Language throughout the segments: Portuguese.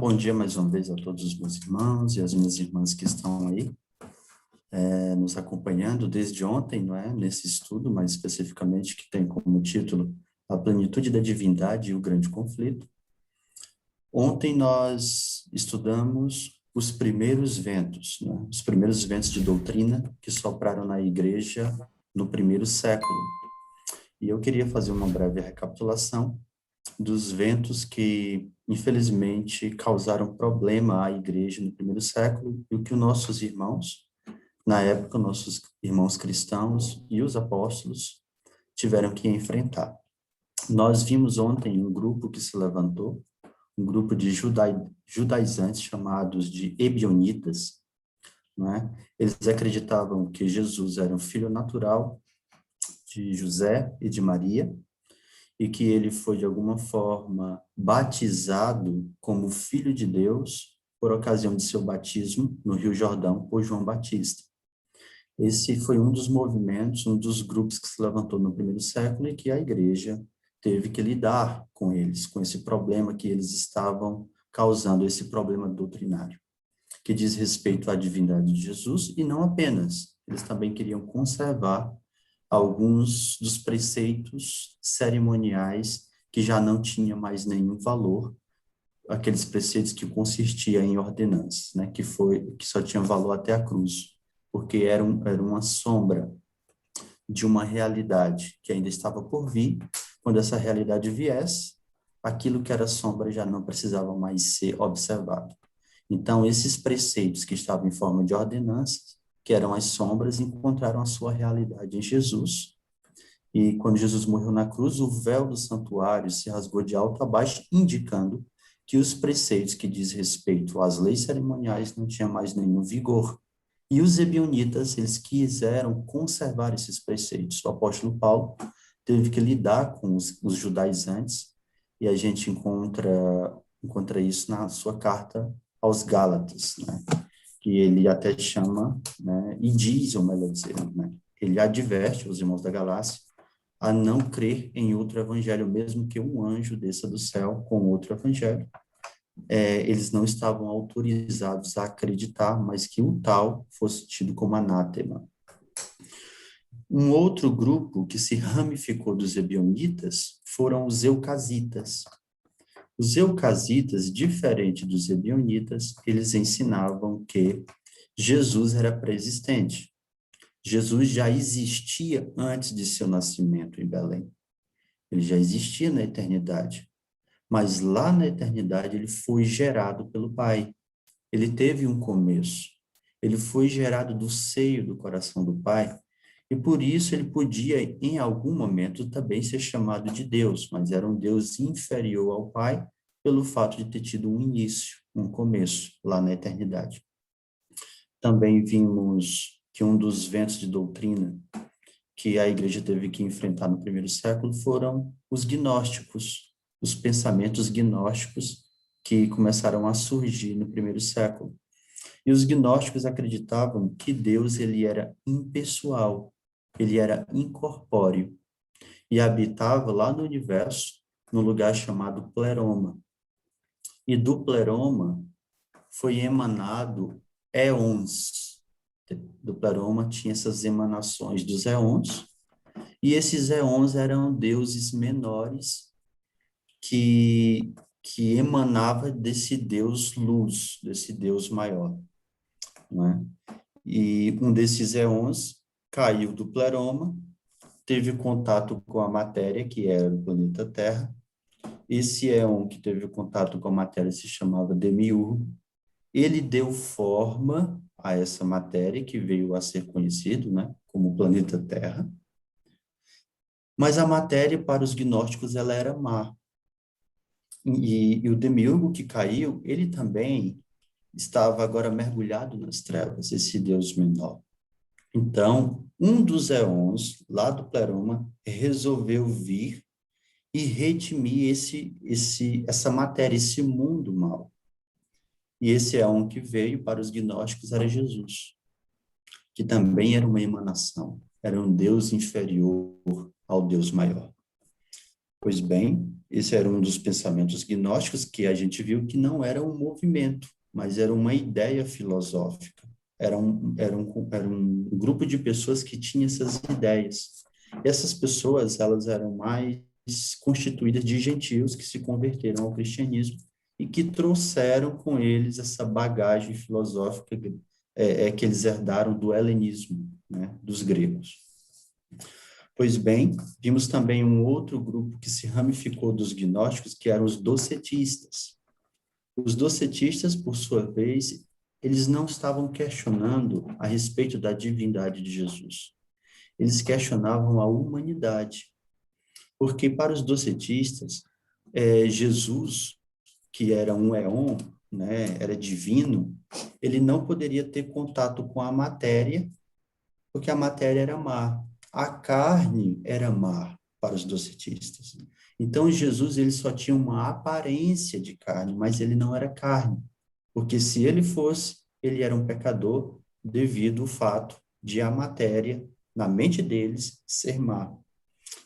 Bom dia mais uma vez a todos os meus irmãos e as minhas irmãs que estão aí, nos acompanhando desde ontem, não é? Nesse estudo, mais especificamente, que tem como título A Plenitude da Divindade e o Grande Conflito. Ontem nós estudamos os primeiros ventos, né? Os primeiros ventos de doutrina que sopraram na igreja no primeiro século. E eu queria fazer uma breve recapitulação dos ventos que, infelizmente, causaram problema à igreja no primeiro século e o que os nossos irmãos, na época, nossos irmãos cristãos e os apóstolos tiveram que enfrentar. Nós vimos ontem um grupo que se levantou, um grupo de judaizantes chamados de ebionitas, não é? Eles acreditavam que Jesus era um filho natural de José e de Maria, e que ele foi, de alguma forma, batizado como Filho de Deus por ocasião de seu batismo no Rio Jordão por João Batista. Esse foi um dos movimentos, um dos grupos que se levantou no primeiro século e que a igreja teve que lidar com eles, com esse problema que eles estavam causando, esse problema doutrinário, que diz respeito à divindade de Jesus, e não apenas, eles também queriam conservar alguns dos preceitos cerimoniais que já não tinham mais nenhum valor, aqueles preceitos que consistiam em ordenanças, né, que só tinha valor até a cruz, porque era uma sombra de uma realidade que ainda estava por vir. Quando essa realidade viesse, aquilo que era sombra já não precisava mais ser observado. Então, esses preceitos que estavam em forma de ordenanças, que eram as sombras, encontraram a sua realidade em Jesus. E quando Jesus morreu na cruz, o véu do santuário se rasgou de alto a baixo, indicando que os preceitos que diz respeito às leis cerimoniais não tinham mais nenhum vigor. E os ebionitas, eles quiseram conservar esses preceitos. O apóstolo Paulo teve que lidar com os judaizantes, e a gente encontra isso na sua carta aos Gálatas, né? Que ele até chama, né, e diz, ou melhor dizendo, né, ele adverte os irmãos da Galácia a não crer em outro evangelho, mesmo que um anjo desça do céu com outro evangelho. Eles não estavam autorizados a acreditar, mas que o tal fosse tido como anátema. Um outro grupo que se ramificou dos ebionitas foram os eucasitas. Os eucasitas, diferente dos ebionitas, eles ensinavam que Jesus era pré-existente. Jesus já existia antes de seu nascimento em Belém. Ele já existia na eternidade. Mas lá na eternidade ele foi gerado pelo Pai. Ele teve um começo. Ele foi gerado do seio do coração do Pai. E por isso ele podia, em algum momento, também ser chamado de Deus, mas era um Deus inferior ao Pai, pelo fato de ter tido um início, um começo, lá na eternidade. Também vimos que um dos ventos de doutrina que a igreja teve que enfrentar no primeiro século foram os gnósticos, os pensamentos gnósticos que começaram a surgir no primeiro século. E os gnósticos acreditavam que Deus ele era impessoal, ele era incorpóreo e habitava lá no universo, num lugar chamado Pleroma. E do Pleroma foi emanado éons. Do Pleroma tinha essas emanações dos éons, e esses éons eram deuses menores que emanava desse Deus luz, desse Deus maior, né? E um desses éons caiu do Pleroma, teve contato com a matéria, que era o planeta Terra. Esse éon que teve contato com a matéria se chamava Demiurgo. Ele deu forma a essa matéria que veio a ser conhecido, né, como o planeta Terra. Mas a matéria, para os gnósticos, ela era má. E o Demiurgo que caiu, ele também estava agora mergulhado nas trevas, esse Deus menor. Então, um dos éons, lá do Pleroma, resolveu vir e redimir essa matéria, esse mundo mal. E esse éon que veio para os gnósticos era Jesus, que também era uma emanação, era um Deus inferior ao Deus maior. Pois bem, Esse era um dos pensamentos gnósticos que a gente viu que não era um movimento, mas era uma ideia filosófica. Era um grupo de pessoas que tinha essas ideias. E essas pessoas, elas eram mais constituídas de gentios que se converteram ao cristianismo e que trouxeram com eles essa bagagem filosófica que eles herdaram do helenismo, né, dos gregos. Pois bem, vimos também um outro grupo que se ramificou dos gnósticos, que eram os docetistas. Os docetistas, por sua vez, eles não estavam questionando a respeito da divindade de Jesus. Eles questionavam a humanidade. Porque para os docetistas, Jesus, que era um éon, né, era divino, ele não poderia ter contato com a matéria, porque a matéria era má. A carne era má para os docetistas. Então, Jesus, ele só tinha uma aparência de carne, mas ele não era carne. Porque se ele fosse, ele era um pecador devido ao fato de a matéria, na mente deles, ser má.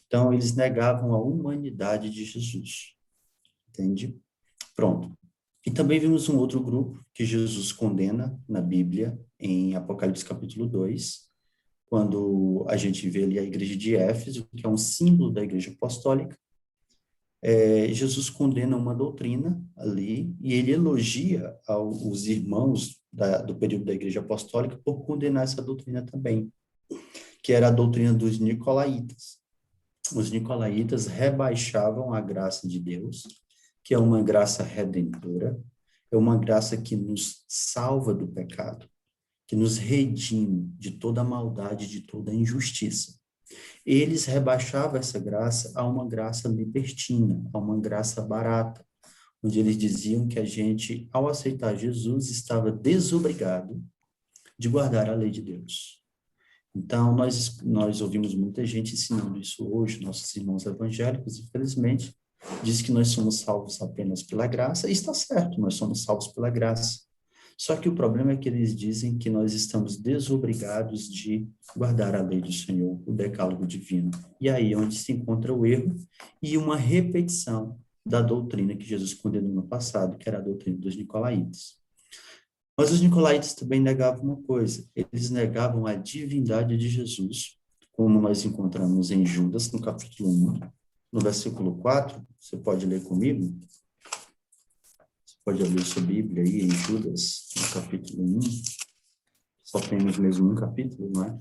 Então, eles negavam a humanidade de Jesus. Entende? Pronto. E também vimos um outro grupo que Jesus condena na Bíblia, em Apocalipse capítulo 2, quando a gente vê ali a igreja de Éfeso, que é um símbolo da igreja apostólica. Jesus condena uma doutrina ali e ele elogia os irmãos do período da igreja apostólica por condenar essa doutrina também, que era a doutrina dos nicolaítas. Os nicolaítas rebaixavam a graça de Deus, que é uma graça redentora, é uma graça que nos salva do pecado, que nos redime de toda a maldade, de toda a injustiça. Eles rebaixavam essa graça a uma graça libertina, a uma graça barata, onde eles diziam que a gente, ao aceitar Jesus, estava desobrigado de guardar a lei de Deus. Então, nós ouvimos muita gente ensinando isso hoje, nossos irmãos evangélicos, infelizmente, diz que nós somos salvos apenas pela graça, e está certo, nós somos salvos pela graça. Só que o problema é que eles dizem que nós estamos desobrigados de guardar a lei do Senhor, o decálogo divino. E aí é onde se encontra o erro e uma repetição da doutrina que Jesus condenou no passado, que era a doutrina dos nicolaítas. Mas os nicolaítas também negavam uma coisa, eles negavam a divindade de Jesus, como nós encontramos em Judas, no capítulo 1, no versículo 4, você pode ler comigo? Pode abrir sua Bíblia aí em Judas, no capítulo 1. Só temos mesmo um capítulo, não é?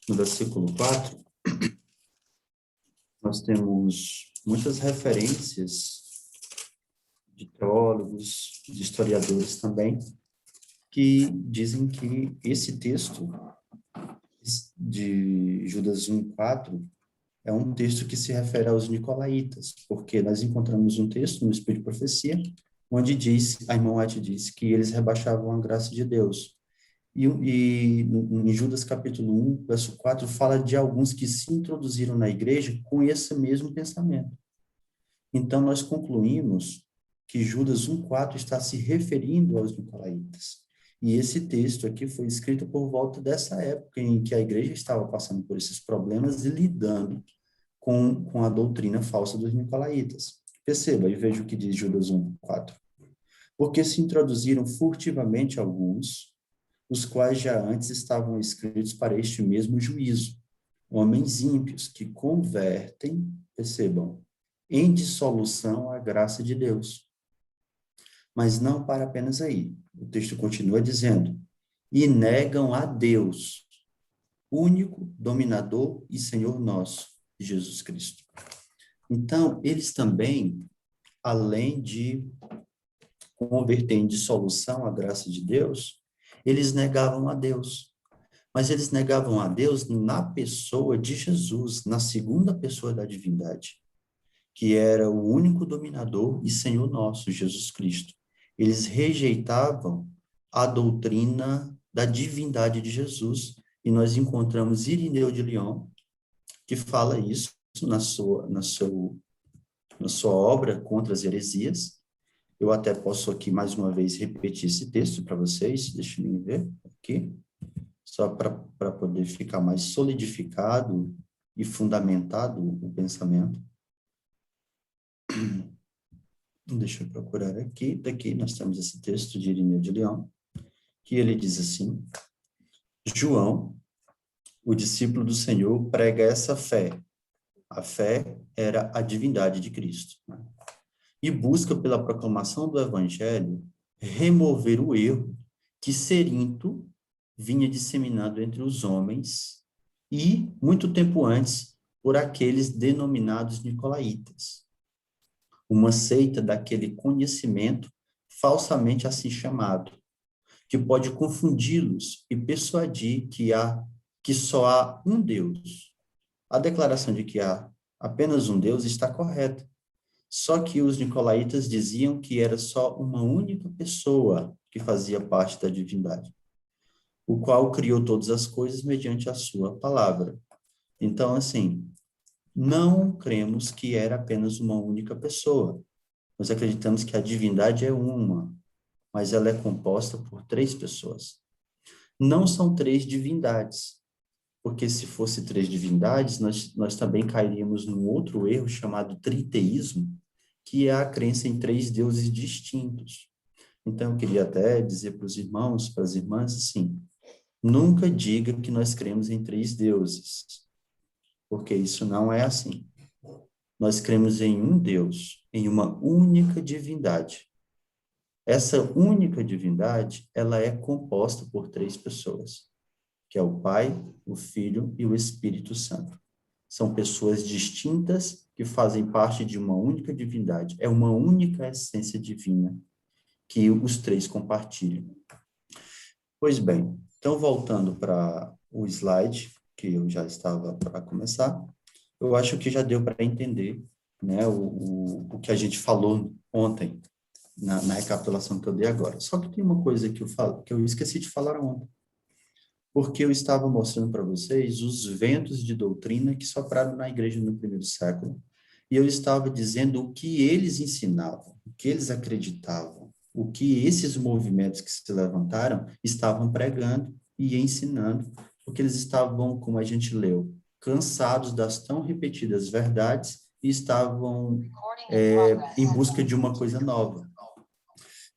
No versículo 4, nós temos muitas referências de teólogos, de historiadores também, que dizem que esse texto de Judas 1:4 é um texto que se refere aos nicolaítas, porque nós encontramos um texto no Espírito de Profecia, onde diz, a irmã White diz, que eles rebaixavam a graça de Deus. E em Judas capítulo 1, verso 4, fala de alguns que se introduziram na igreja com esse mesmo pensamento. Então, nós concluímos que Judas 1:4 está se referindo aos nicolaítas. E esse texto aqui foi escrito por volta dessa época em que a igreja estava passando por esses problemas e lidando com a doutrina falsa dos nicolaítas. Perceba e veja o que diz Judas 1:4. Porque se introduziram furtivamente alguns, os quais já antes estavam escritos para este mesmo juízo, homens ímpios que convertem, percebam, em dissolução a graça de Deus. Mas não para apenas aí. O texto continua dizendo, e negam a Deus, único dominador e Senhor nosso, Jesus Cristo. Então, eles também, além de converter em dissolução a graça de Deus, eles negavam a Deus. Mas eles negavam a Deus na pessoa de Jesus, na segunda pessoa da divindade, que era o único dominador e Senhor nosso, Jesus Cristo. Eles rejeitavam a doutrina da divindade de Jesus, e nós encontramos Irineu de Lyon, que fala isso na sua obra Contra as Heresias. Eu até posso aqui, mais uma vez, repetir esse texto para vocês, deixa eu ver aqui, só para poder ficar mais solidificado e fundamentado o pensamento. Deixa eu procurar aqui. Daqui nós temos esse texto de Irineu de Leão, que ele diz assim: João, o discípulo do Senhor, prega essa fé. A fé era a divindade de Cristo, né? E busca pela proclamação do evangelho remover o erro que Cerinto vinha disseminado entre os homens e, muito tempo antes, por aqueles denominados nicolaítas, uma seita daquele conhecimento falsamente assim chamado, que pode confundi-los e persuadir que só há um Deus. A declaração de que há apenas um Deus está correta. Só que os nicolaítas diziam que era só uma única pessoa que fazia parte da divindade, o qual criou todas as coisas mediante a sua palavra. Então, assim, não cremos que era apenas uma única pessoa. Nós acreditamos que a divindade é uma, mas ela é composta por três pessoas. Não são três divindades, porque se fosse três divindades, nós também cairíamos num outro erro chamado triteísmo, que é a crença em três deuses distintos. Então, eu queria até dizer para os irmãos, para as irmãs, assim, nunca diga que nós cremos em três deuses, porque isso não é assim. Nós cremos em um Deus, em uma única divindade. Essa única divindade, ela é composta por três pessoas, que é o Pai, o Filho e o Espírito Santo. São pessoas distintas que fazem parte de uma única divindade. É uma única essência divina que os três compartilham. Pois bem, então voltando para o slide, que eu já estava para começar, eu acho que já deu para entender, né, o que a gente falou ontem, na recapitulação que eu dei agora. Só que tem uma coisa que eu esqueci de falar ontem, porque eu estava mostrando para vocês os ventos de doutrina que sopraram na igreja no primeiro século, e eu estava dizendo o que eles ensinavam, o que eles acreditavam, o que esses movimentos que se levantaram estavam pregando e ensinando, porque eles estavam, como a gente leu, cansados das tão repetidas verdades e estavam em busca de uma coisa nova.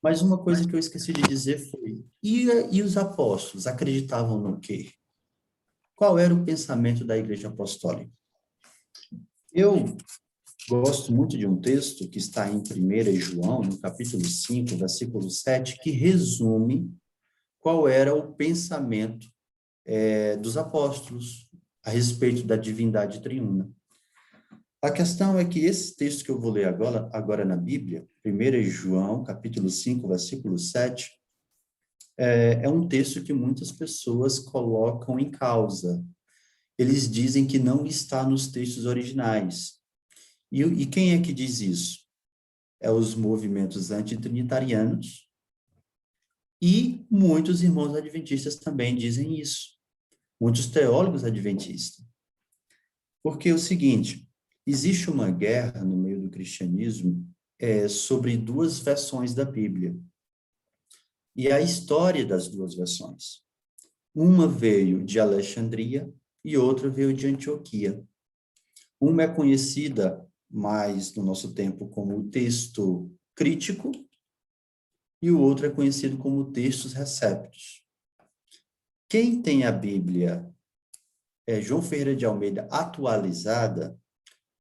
Mas uma coisa que eu esqueci de dizer foi, e os apóstolos acreditavam no quê? Qual era o pensamento da Igreja Apostólica? Eu gosto muito de um texto que está em 1 João, no capítulo 5, versículo 7, que resume qual era o pensamento dos apóstolos a respeito da divindade triuna. A questão é que esse texto que eu vou ler agora na Bíblia, 1 João, capítulo 5, versículo 7, é um texto que muitas pessoas colocam em causa. Eles dizem que não está nos textos originais. E quem é que diz isso? É os movimentos antitrinitarianos e muitos irmãos adventistas também dizem isso. Muitos teólogos adventistas. Porque é o seguinte, existe uma guerra no meio do cristianismo sobre duas versões da Bíblia. E a história das duas versões. Uma veio de Alexandria e outra veio de Antioquia. Uma é conhecida mais no nosso tempo como o texto crítico e o outro é conhecido como textos receptos. Quem tem a Bíblia João Ferreira de Almeida atualizada,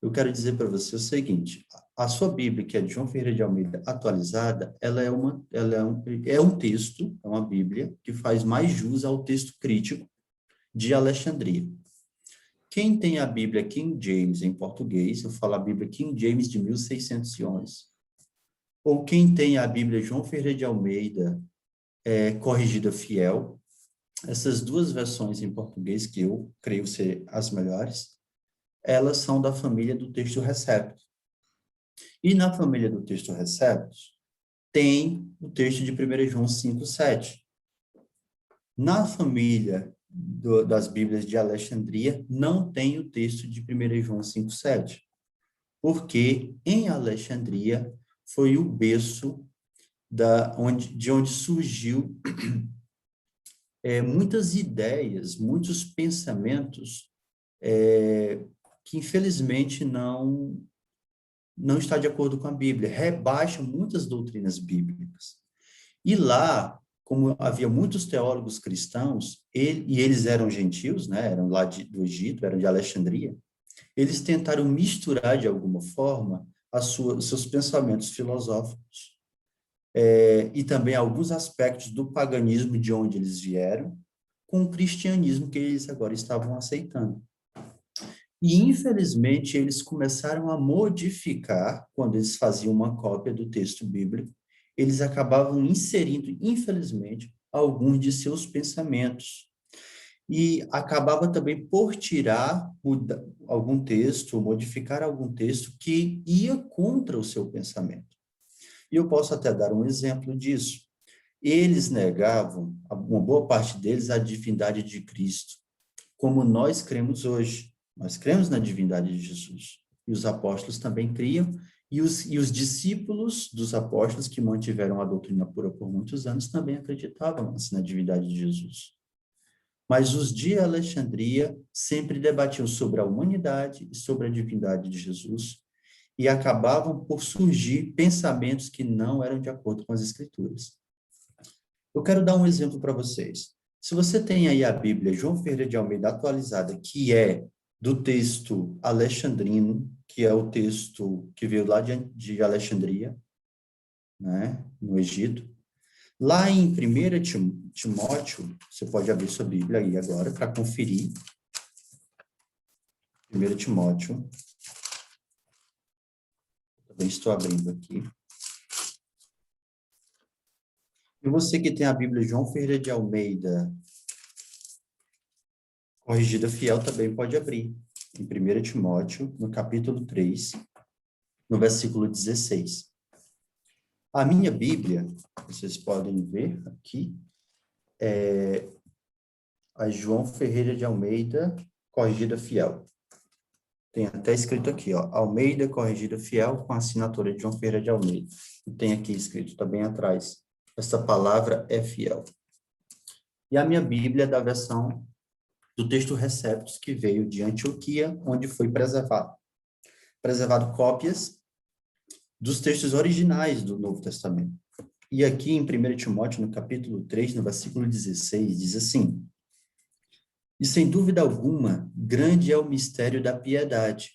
eu quero dizer para você o seguinte, a sua Bíblia, que é de João Ferreira de Almeida atualizada, ela é um texto, é uma Bíblia, que faz mais jus ao texto crítico de Alexandria. Quem tem a Bíblia King James em português, eu falo a Bíblia King James de 1611, ou quem tem a Bíblia João Ferreira de Almeida corrigida fiel, essas duas versões em português, que eu creio ser as melhores, elas são da família do texto recepto. E na família do texto recepto, tem o texto de 1 João 5,7. Na família das Bíblias de Alexandria, não tem o texto de 1 João 5,7. Porque em Alexandria foi o berço de onde surgiu muitas ideias, muitos pensamentos que infelizmente não está de acordo com a Bíblia, rebaixa muitas doutrinas bíblicas. E lá, como havia muitos teólogos cristãos, e eles eram gentios, né, eram lá do Egito, eram de Alexandria, eles tentaram misturar, de alguma forma, os seus pensamentos filosóficos, e também alguns aspectos do paganismo de onde eles vieram, com o cristianismo que eles agora estavam aceitando. E, infelizmente, eles começaram a modificar, quando eles faziam uma cópia do texto bíblico, eles acabavam inserindo, infelizmente, alguns de seus pensamentos. E acabava também por tirar algum texto, modificar algum texto que ia contra o seu pensamento. E eu posso até dar um exemplo disso. Eles negavam, uma boa parte deles, a divindade de Cristo, como nós cremos hoje. Nós cremos na divindade de Jesus. E os apóstolos também criam, e os discípulos dos apóstolos que mantiveram a doutrina pura por muitos anos também acreditavam assim, na divindade de Jesus. Mas os de Alexandria sempre debatiam sobre a humanidade e sobre a divindade de Jesus, e acabavam por surgir pensamentos que não eram de acordo com as Escrituras. Eu quero dar um exemplo para vocês. Se você tem aí a Bíblia João Ferreira de Almeida atualizada, que é do texto alexandrino, que é o texto que veio lá de Alexandria, né, no Egito, lá em 1 Timóteo, você pode abrir sua Bíblia aí agora para conferir. 1 Timóteo. Também estou abrindo aqui. E você que tem a Bíblia João Ferreira de Almeida, corrigida fiel, também pode abrir. Em 1 Timóteo, no capítulo 3, no versículo 16. A minha Bíblia, vocês podem ver aqui, é a João Ferreira de Almeida, corrigida fiel. Tem até escrito aqui, ó, Almeida, corrigida fiel, com a assinatura de João Ferreira de Almeida. E tem aqui escrito, está bem atrás, essa palavra é fiel. E a minha Bíblia é da versão do texto Receptus, que veio de Antioquia, onde foi preservado cópias dos textos originais do Novo Testamento. E aqui em 1 Timóteo, no capítulo 3, no versículo 16, diz assim: E sem dúvida alguma, grande é o mistério da piedade.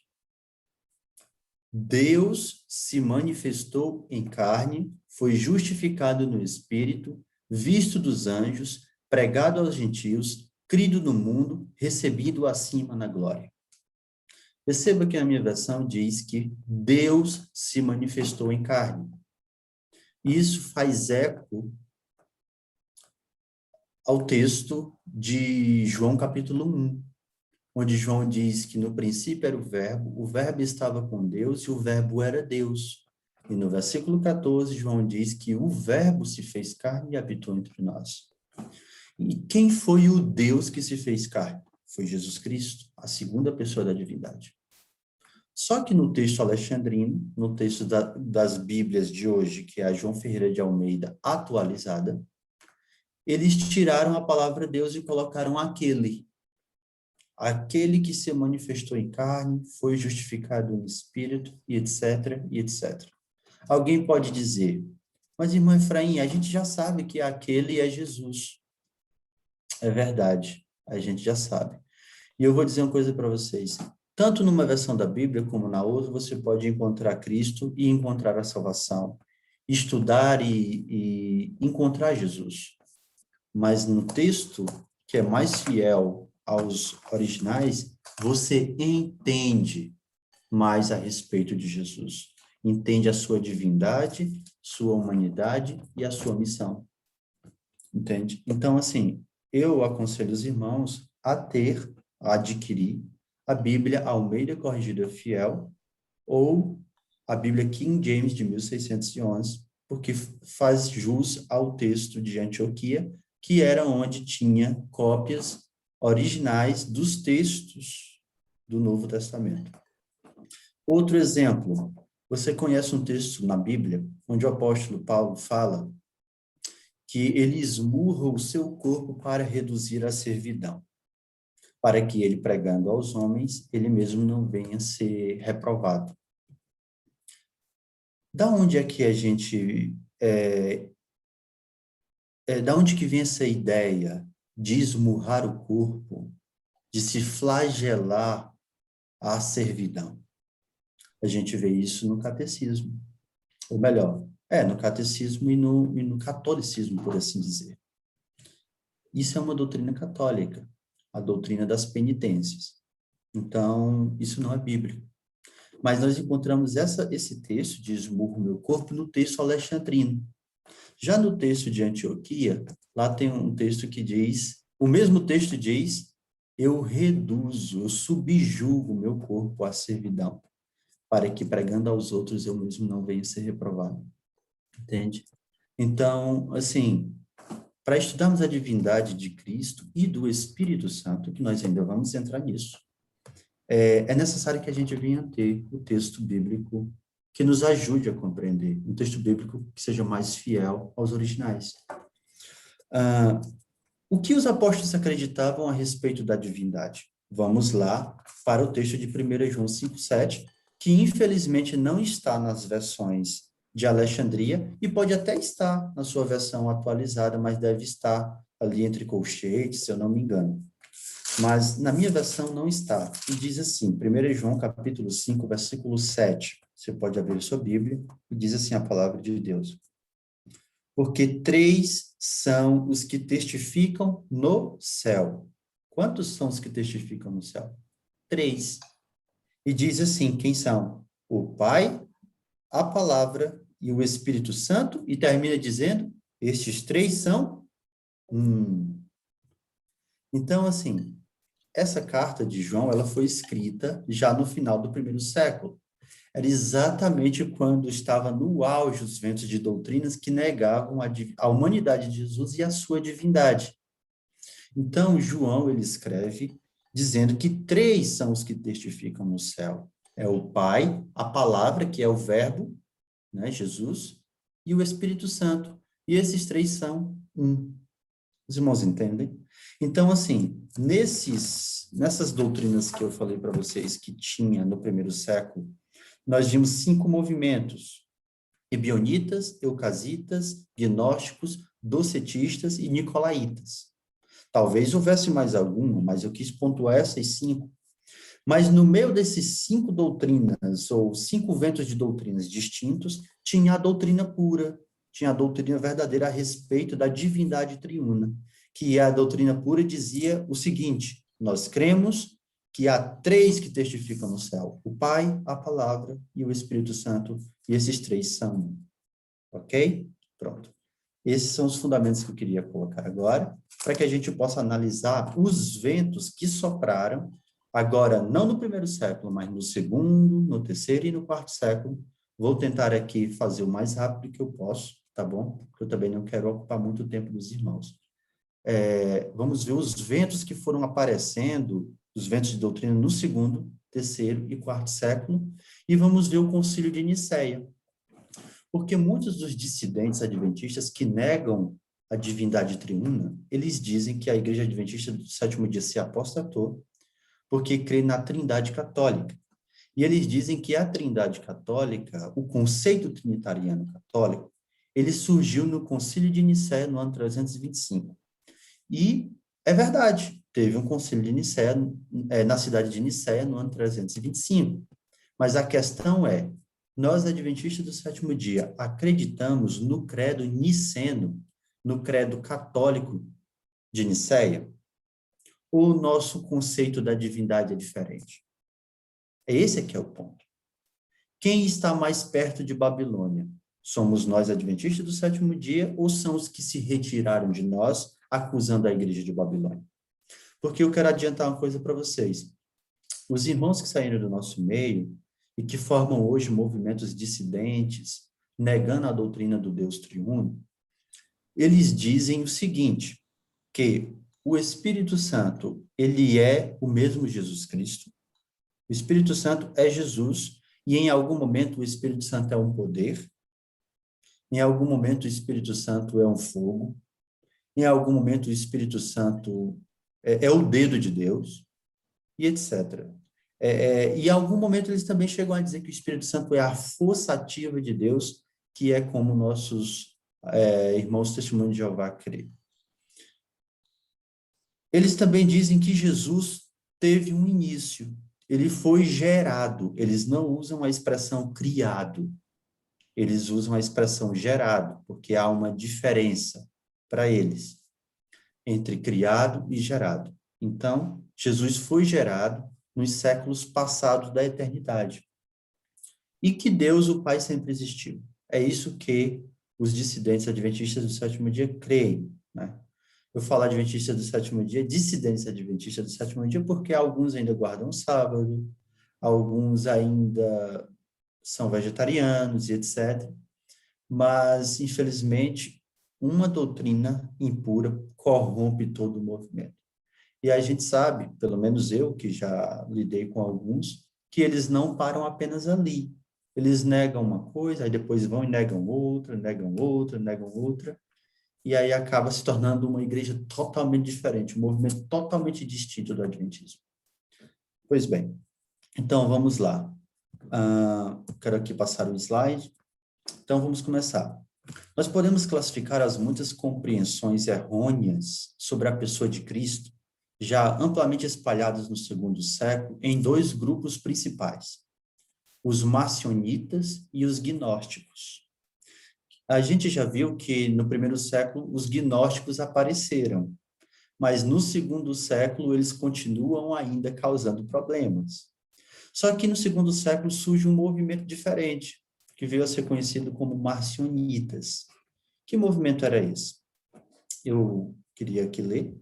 Deus se manifestou em carne, foi justificado no Espírito, visto dos anjos, pregado aos gentios, crido no mundo, recebido acima na glória. Perceba que a minha versão diz que Deus se manifestou em carne. Isso faz eco ao texto de João capítulo 1, onde João diz que no princípio era o verbo estava com Deus e o verbo era Deus. E no versículo 14, João diz que o verbo se fez carne e habitou entre nós. E quem foi o Deus que se fez carne? Foi Jesus Cristo, a segunda pessoa da divindade. Só que no texto alexandrino, no texto das Bíblias de hoje, que é a João Ferreira de Almeida atualizada, eles tiraram a palavra Deus e colocaram aquele que se manifestou em carne, foi justificado em espírito, e etc, e etc. Alguém pode dizer, mas irmão Efraim, a gente já sabe que aquele é Jesus. É verdade, a gente já sabe. E eu vou dizer uma coisa para vocês. Tanto numa versão da Bíblia como na outra, você pode encontrar Cristo e encontrar a salvação. Estudar e encontrar Jesus. Mas no texto, que é mais fiel aos originais, você entende mais a respeito de Jesus. Entende a sua divindade, sua humanidade e a sua missão. Entende? Então, assim, eu aconselho os irmãos a adquirir a Bíblia Almeida Corrigida Fiel ou a Bíblia King James de 1611, porque faz jus ao texto de Antioquia, que era onde tinha cópias originais dos textos do Novo Testamento. Outro exemplo, você conhece um texto na Bíblia onde o apóstolo Paulo fala que ele esmurra o seu corpo para reduzir a servidão, para que ele, pregando aos homens, ele mesmo não venha ser reprovado. Da onde é que a gente, da onde que vem essa ideia de esmurrar o corpo, de se flagelar à servidão? A gente vê isso no catecismo, ou melhor, no catecismo e no catolicismo, por assim dizer. Isso é uma doutrina católica, a doutrina das penitências. Então, isso não é bíblico. Mas nós encontramos esse texto de esmurro meu corpo no texto alexandrino. Já no texto de Antioquia, lá tem um texto que diz, o mesmo texto diz, eu reduzo, eu subjugo o meu corpo à servidão, para que pregando aos outros eu mesmo não venha ser reprovado. Entende? Então, assim, para estudarmos a divindade de Cristo e do Espírito Santo, que nós ainda vamos entrar nisso, é necessário que a gente venha ter o texto bíblico que nos ajude a compreender, um texto bíblico que seja mais fiel aos originais. O que os apóstolos acreditavam a respeito da divindade? Vamos lá para o texto de 1 João 5,7, que infelizmente não está nas versões de Alexandria, e pode até estar na sua versão atualizada, mas deve estar ali entre colchetes, se eu não me engano. Mas na minha versão não está. E diz assim, 1 João capítulo 5, versículo 7. Você pode abrir sua Bíblia, e diz assim a palavra de Deus. Porque 3 são os que testificam no céu. Quantos são os que testificam no céu? 3. E diz assim, quem são? O Pai, a Palavra e o Espírito Santo, e termina dizendo, estes 3 são um. Então, assim, essa carta de João, ela foi escrita já no final do primeiro século. Era exatamente quando estava no auge os ventos de doutrinas que negavam a humanidade de Jesus e a sua divindade. Então, João, ele escreve dizendo que 3 são os que testificam no céu. É o Pai, a Palavra, que é o Verbo, né, Jesus, e o Espírito Santo. E esses 3 são um. Os irmãos entendem? Então, assim, nessas doutrinas que eu falei para vocês que tinha no primeiro século, nós vimos 5 movimentos: ebionitas, eucasitas, gnósticos, docetistas e nicolaítas. Talvez houvesse mais alguma, mas eu quis pontuar essas 5. Mas no meio desses 5 doutrinas, ou 5 ventos de doutrinas distintos, tinha a doutrina pura, tinha a doutrina verdadeira a respeito da divindade triuna, que a doutrina pura dizia o seguinte: nós cremos que há 3 que testificam no céu, o Pai, a Palavra e o Espírito Santo, e esses 3 são um. Ok? Pronto. Esses são os fundamentos que eu queria colocar agora, para que a gente possa analisar os ventos que sopraram, agora não no primeiro século, mas no segundo, no terceiro e no quarto século. Vou tentar aqui fazer o mais rápido que eu posso, tá bom? Porque eu também não quero ocupar muito tempo dos irmãos. Vamos ver os ventos que foram aparecendo, os ventos de doutrina no segundo, terceiro e quarto século, e vamos ver o Concílio de Nicéia. Porque muitos dos dissidentes adventistas que negam a divindade triuna, eles dizem que a Igreja Adventista do Sétimo Dia se apostatou porque crê na Trindade Católica. E eles dizem que a Trindade Católica, o conceito trinitariano católico, ele surgiu no Concílio de Nicéia no ano 325. E é verdade, teve um concílio de Nicéia, na cidade de Nicéia no ano 325. Mas a questão é, nós, adventistas do sétimo dia, acreditamos no credo niceno, no credo católico de Nicéia? Ou o nosso conceito da divindade é diferente? Esse aqui é o ponto. Quem está mais perto de Babilônia? Somos nós, adventistas do sétimo dia, ou são os que se retiraram de nós, acusando a igreja de Babilônia? Porque eu quero adiantar uma coisa para vocês. Os irmãos que saíram do nosso meio e que formam hoje movimentos dissidentes, negando a doutrina do Deus triuno, eles dizem o seguinte, que o Espírito Santo, ele é o mesmo Jesus Cristo, o Espírito Santo é Jesus, e em algum momento o Espírito Santo é um poder, em algum momento o Espírito Santo é um fogo, em algum momento o Espírito Santo é o dedo de Deus, e etc. E em algum momento eles também chegam a dizer que o Espírito Santo é a força ativa de Deus, que é como nossos irmãos testemunhos de Jeová creem. Eles também dizem que Jesus teve um início, ele foi gerado. Eles não usam a expressão criado, eles usam a expressão gerado, porque há uma diferença para eles entre criado e gerado. Então, Jesus foi gerado nos séculos passados da eternidade. E que Deus, o Pai, sempre existiu. É isso que os dissidentes adventistas do sétimo dia creem, né? Eu falo adventista do sétimo dia, dissidentes adventistas do sétimo dia, porque alguns ainda guardam o sábado, alguns ainda são vegetarianos e etc. Mas, infelizmente, uma doutrina impura corrompe todo o movimento. E a gente sabe, pelo menos eu, que já lidei com alguns, que eles não param apenas ali. Eles negam uma coisa, aí depois vão e negam outra, negam outra, negam outra, e aí acaba se tornando uma igreja totalmente diferente, um movimento totalmente distinto do adventismo. Pois bem, então vamos lá. Quero aqui passar o slide. Então vamos começar. Nós podemos classificar as muitas compreensões errôneas sobre a pessoa de Cristo, já amplamente espalhadas no segundo século, em dois grupos principais: os marcionitas e os gnósticos. A gente já viu que no primeiro século os gnósticos apareceram, mas no segundo século eles continuam ainda causando problemas. Só que no segundo século surge um movimento diferente, que veio a ser conhecido como marcionitas. Que movimento era esse? Eu queria aqui ler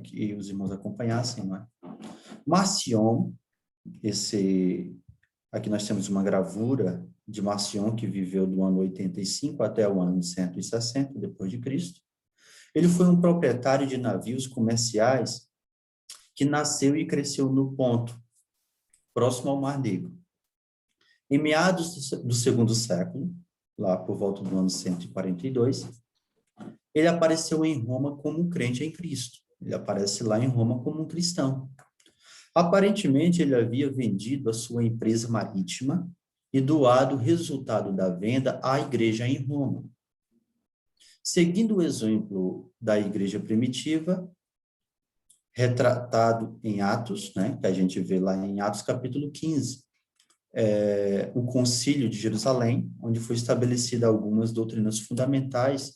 que os irmãos acompanhassem, não é? Marcion, aqui nós temos uma gravura de Marcion, que viveu do ano 85 até o ano 160 depois de Cristo. Ele foi um proprietário de navios comerciais que nasceu e cresceu no Ponto, próximo ao Mar Negro. Em meados do segundo século, lá por volta do ano 142, ele apareceu em Roma como um crente em Cristo. Ele aparece lá em Roma como um cristão. Aparentemente, ele havia vendido a sua empresa marítima e doado o resultado da venda à igreja em Roma. Seguindo o exemplo da igreja primitiva, retratado em Atos, né, que a gente vê lá em Atos capítulo 15, o Concílio de Jerusalém, onde foi estabelecida algumas doutrinas fundamentais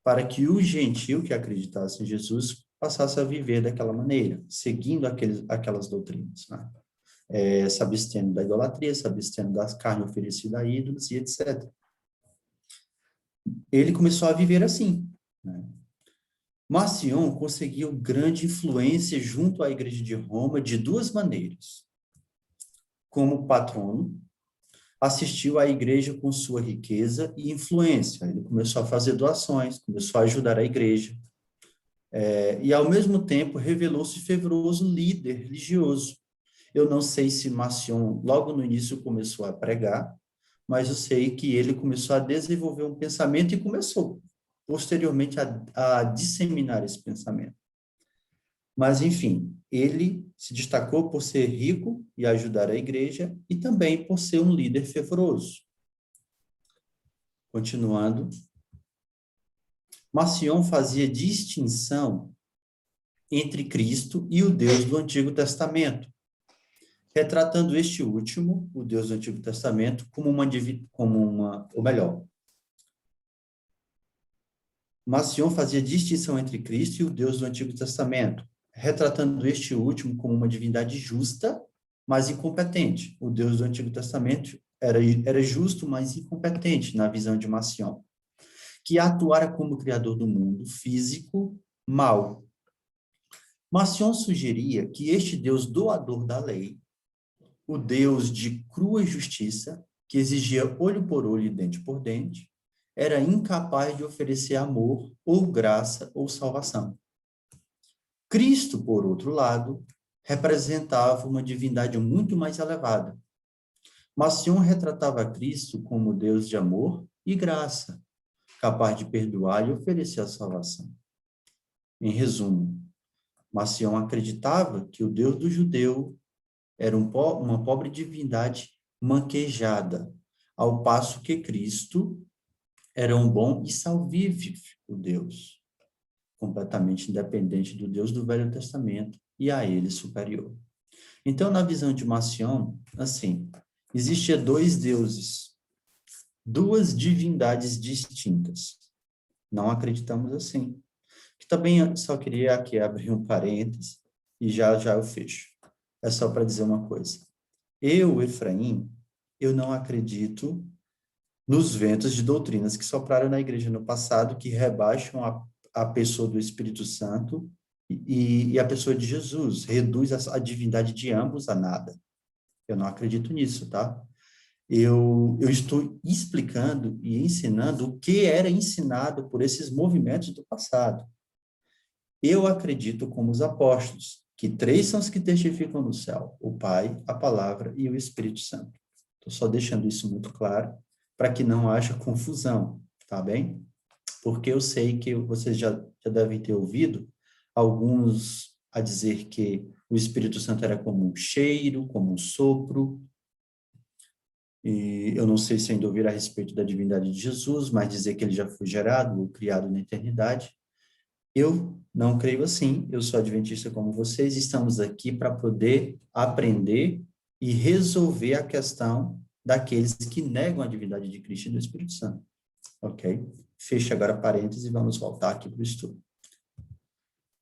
para que o gentio que acreditasse em Jesus passasse a viver daquela maneira, seguindo aquelas doutrinas, né? Se abstendo da idolatria, se abstendo das carnes oferecidas a ídolos e etc. Ele começou a viver assim, né? Marcion conseguiu grande influência junto à Igreja de Roma de duas maneiras. Como patrono, assistiu à igreja com sua riqueza e influência. Ele começou a fazer doações, começou a ajudar a igreja. E, ao mesmo tempo, revelou-se fervoroso líder religioso. Eu não sei se Marcion, logo no início, começou a pregar, mas eu sei que ele começou a desenvolver um pensamento e começou, posteriormente, a disseminar esse pensamento. Mas, enfim, ele se destacou por ser rico e ajudar a igreja e também por ser um líder fervoroso. Continuando, Marcion fazia distinção entre Cristo e o Deus do Antigo Testamento, retratando este último, o Deus do Antigo Testamento, Marcion fazia distinção entre Cristo e o Deus do Antigo Testamento, retratando este último como uma divindade justa, mas incompetente. O Deus do Antigo Testamento era justo, mas incompetente na visão de Marcion, que atuara como criador do mundo físico, mau. Marcion sugeria que este Deus doador da lei, o Deus de crua justiça, que exigia olho por olho e dente por dente, era incapaz de oferecer amor, ou graça, ou salvação. Cristo, por outro lado, representava uma divindade muito mais elevada. Marcion retratava Cristo como Deus de amor e graça, capaz de perdoar e oferecer a salvação. Em resumo, Marcion acreditava que o Deus do judeu era uma pobre divindade manquejada, ao passo que Cristo era um bom e salvífico Deus, completamente independente do Deus do Velho Testamento e a ele superior. Então, na visão de Marcion, assim, existia dois deuses, duas divindades distintas. Não acreditamos assim. Que também só queria aqui abrir um parênteses e já eu fecho. É só para dizer uma coisa. Eu, Efraim, eu não acredito nos ventos de doutrinas que sopraram na igreja no passado, que rebaixam a pessoa do Espírito Santo e a pessoa de Jesus, reduz a divindade de ambos a nada. Eu não acredito nisso, tá? Eu estou explicando e ensinando o que era ensinado por esses movimentos do passado. Eu acredito como os apóstolos, que três são os que testificam no céu: o Pai, a Palavra e o Espírito Santo. Estou só deixando isso muito claro, para que não haja confusão, tá bem? Porque eu sei que vocês já devem ter ouvido alguns a dizer que o Espírito Santo era como um cheiro, como um sopro, e eu não sei se ainda ouviram a respeito da divindade de Jesus, mas dizer que ele já foi gerado ou criado na eternidade. Eu não creio assim, eu sou adventista como vocês, estamos aqui para poder aprender e resolver a questão daqueles que negam a divindade de Cristo e do Espírito Santo, ok? Fecha agora parênteses e vamos voltar aqui para o estudo.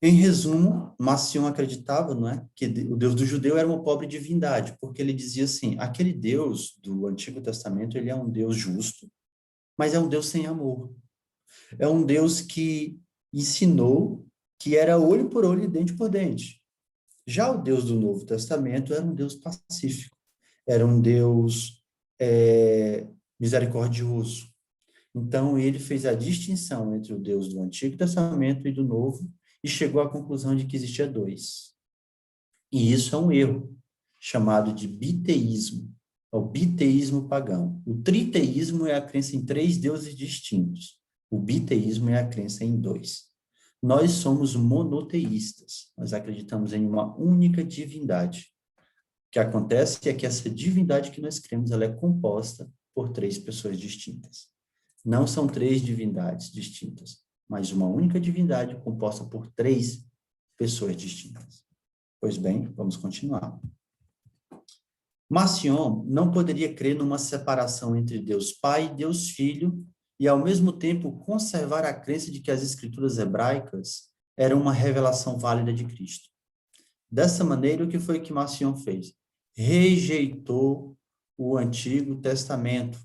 Em resumo, Marcion acreditava, não é, que o Deus do judeu era uma pobre divindade, porque ele dizia assim, aquele Deus do Antigo Testamento, ele é um Deus justo, mas é um Deus sem amor. É um Deus que ensinou que era olho por olho e dente por dente. Já o Deus do Novo Testamento era um Deus pacífico, era um Deus misericordioso. Então, ele fez a distinção entre o Deus do Antigo Testamento e do Novo e chegou à conclusão de que existia dois. E isso é um erro, chamado de biteísmo, é o biteísmo pagão. O triteísmo é a crença em três deuses distintos. O biteísmo é a crença em dois. Nós somos monoteístas, nós acreditamos em uma única divindade. O que acontece é que essa divindade que nós cremos, ela é composta por três pessoas distintas. Não são três divindades distintas, mas uma única divindade composta por três pessoas distintas. Pois bem, vamos continuar. Marcion não poderia crer numa separação entre Deus Pai e Deus Filho e, ao mesmo tempo, conservar a crença de que as escrituras hebraicas eram uma revelação válida de Cristo. Dessa maneira, o que foi que Marcion fez? Rejeitou o Antigo Testamento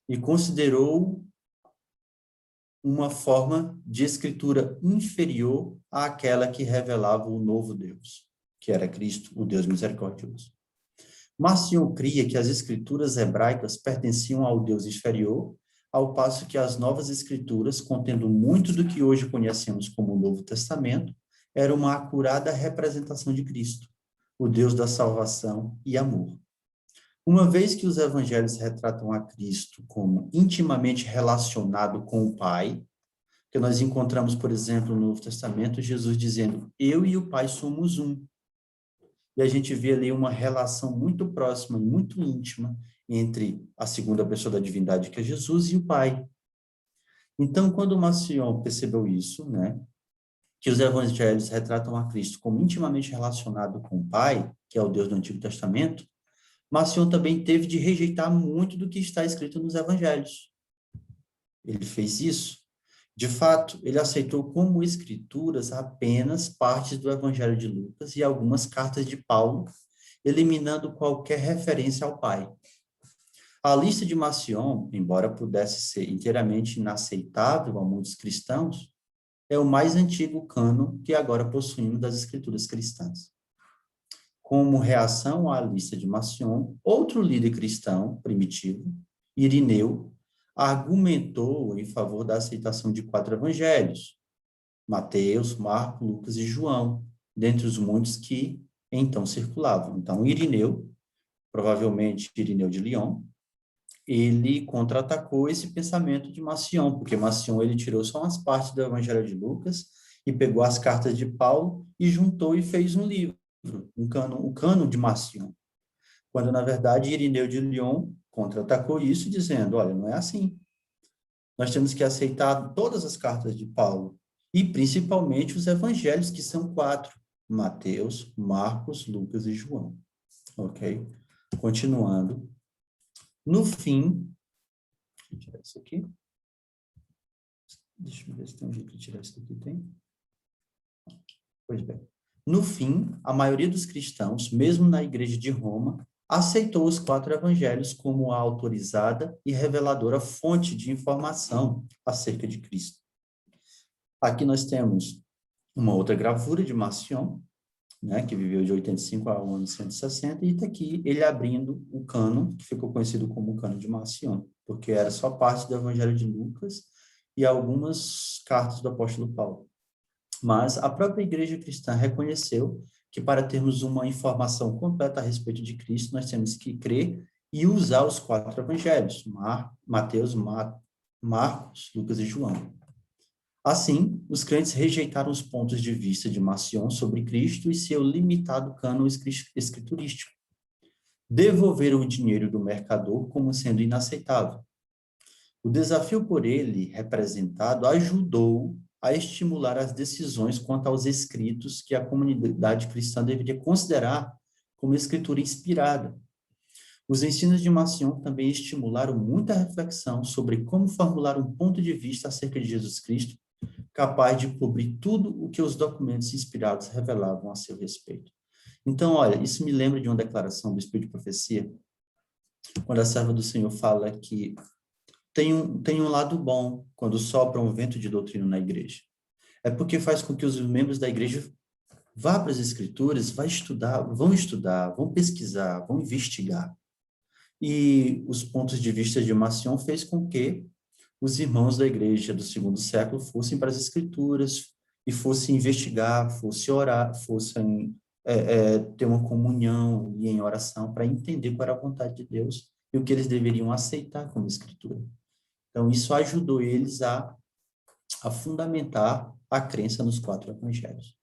e considerou uma forma de escritura inferior àquela que revelava o novo Deus, que era Cristo, o Deus misericordioso. Marcion cria que as escrituras hebraicas pertenciam ao Deus inferior, ao passo que as novas escrituras, contendo muito do que hoje conhecemos como o Novo Testamento, eram uma acurada representação de Cristo, o Deus da salvação e amor. Uma vez que os evangelhos retratam a Cristo como intimamente relacionado com o Pai, que nós encontramos, por exemplo, no Novo Testamento, Jesus dizendo, eu e o Pai somos um. E a gente vê ali uma relação muito próxima, muito íntima, entre a segunda pessoa da divindade, que é Jesus, e o Pai. Então, quando Marcion percebeu isso, né, que os evangelhos retratam a Cristo como intimamente relacionado com o Pai, que é o Deus do Antigo Testamento, Marcion também teve de rejeitar muito do que está escrito nos evangelhos. Ele fez isso. De fato, ele aceitou como escrituras apenas partes do Evangelho de Lucas e algumas cartas de Paulo, eliminando qualquer referência ao Pai. A lista de Marcion, embora pudesse ser inteiramente inaceitável a muitos cristãos, é o mais antigo cânon que agora possuímos das escrituras cristãs. Como reação à lista de Marcion, outro líder cristão primitivo, Irineu, argumentou em favor da aceitação de 4 evangelhos, Mateus, Marcos, Lucas e João, dentre os muitos que então circulavam. Então, Irineu, provavelmente Irineu de Lyon, ele contra-atacou esse pensamento de Marcion, porque Marcion ele tirou só umas partes do evangelho de Lucas e pegou as cartas de Paulo e juntou e fez um livro, o cânon de Marcion, quando, na verdade, Irineu de Lyon contra-atacou isso, dizendo, olha, não é assim. Nós temos que aceitar todas as cartas de Paulo, e principalmente os evangelhos, que são 4, Mateus, Marcos, Lucas e João. Ok? Continuando. No fim, deixa eu tirar isso aqui. Deixa eu ver se tem um jeito de tirar isso aqui. Tem? Pois bem. No fim, a maioria dos cristãos, mesmo na igreja de Roma, aceitou os 4 evangelhos como a autorizada e reveladora fonte de informação acerca de Cristo. Aqui nós temos uma outra gravura de Marcion, né, que viveu de 85 ao ano 160, e está aqui ele abrindo o cânon, que ficou conhecido como o cânon de Marcion, porque era só parte do Evangelho de Lucas e algumas cartas do apóstolo Paulo. Mas a própria igreja cristã reconheceu que para termos uma informação completa a respeito de Cristo, nós temos que crer e usar os 4 evangelhos, Mateus, Marcos, Lucas e João. Assim, os crentes rejeitaram os pontos de vista de Marcion sobre Cristo e seu limitado cânon escriturístico. Devolveram o dinheiro do mercador como sendo inaceitável. O desafio por ele representado ajudou a estimular as decisões quanto aos escritos que a comunidade cristã deveria considerar como escritura inspirada. Os ensinos de Marcion também estimularam muita reflexão sobre como formular um ponto de vista acerca de Jesus Cristo, capaz de cobrir tudo o que os documentos inspirados revelavam a seu respeito. Então, olha, isso me lembra de uma declaração do Espírito de Profecia, quando a serva do Senhor fala que tem um lado bom quando sopra um vento de doutrina na igreja. É porque faz com que os membros da igreja vá para as escrituras, vão pesquisar, vão investigar. E os pontos de vista de Marcion fez com que os irmãos da igreja do 2º século fossem para as escrituras e fossem investigar, fossem orar, fossem ter uma comunhão e em oração para entender qual era a vontade de Deus e o que eles deveriam aceitar como escritura. Então, isso ajudou eles a fundamentar a crença nos 4 evangelhos.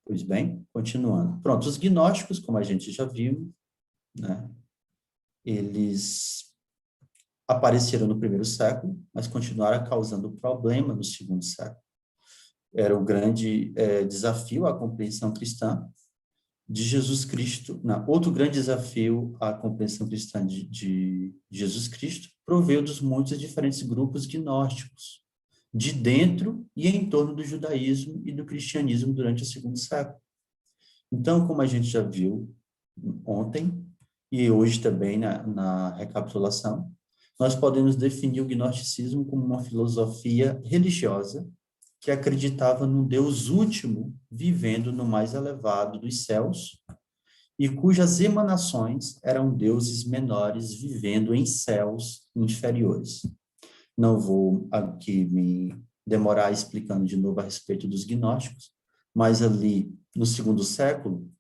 Pois bem, continuando. Pronto, os gnósticos, como a gente já viu, né, eles apareceram no 1º século, mas continuaram causando problema no 2º século. Era o grande desafio à compreensão cristã de Jesus Cristo. Não, outro grande desafio à compreensão cristã de Jesus Cristo proveio dos muitos diferentes grupos gnósticos, de dentro e em torno do judaísmo e do cristianismo durante o 2º século. Então, como a gente já viu ontem, e hoje também na recapitulação, nós podemos definir o gnosticismo como uma filosofia religiosa que acreditava num Deus último vivendo no mais elevado dos céus e cujas emanações eram deuses menores vivendo em céus inferiores. Não vou aqui me demorar explicando de novo a respeito dos gnósticos, mas ali no 2º século,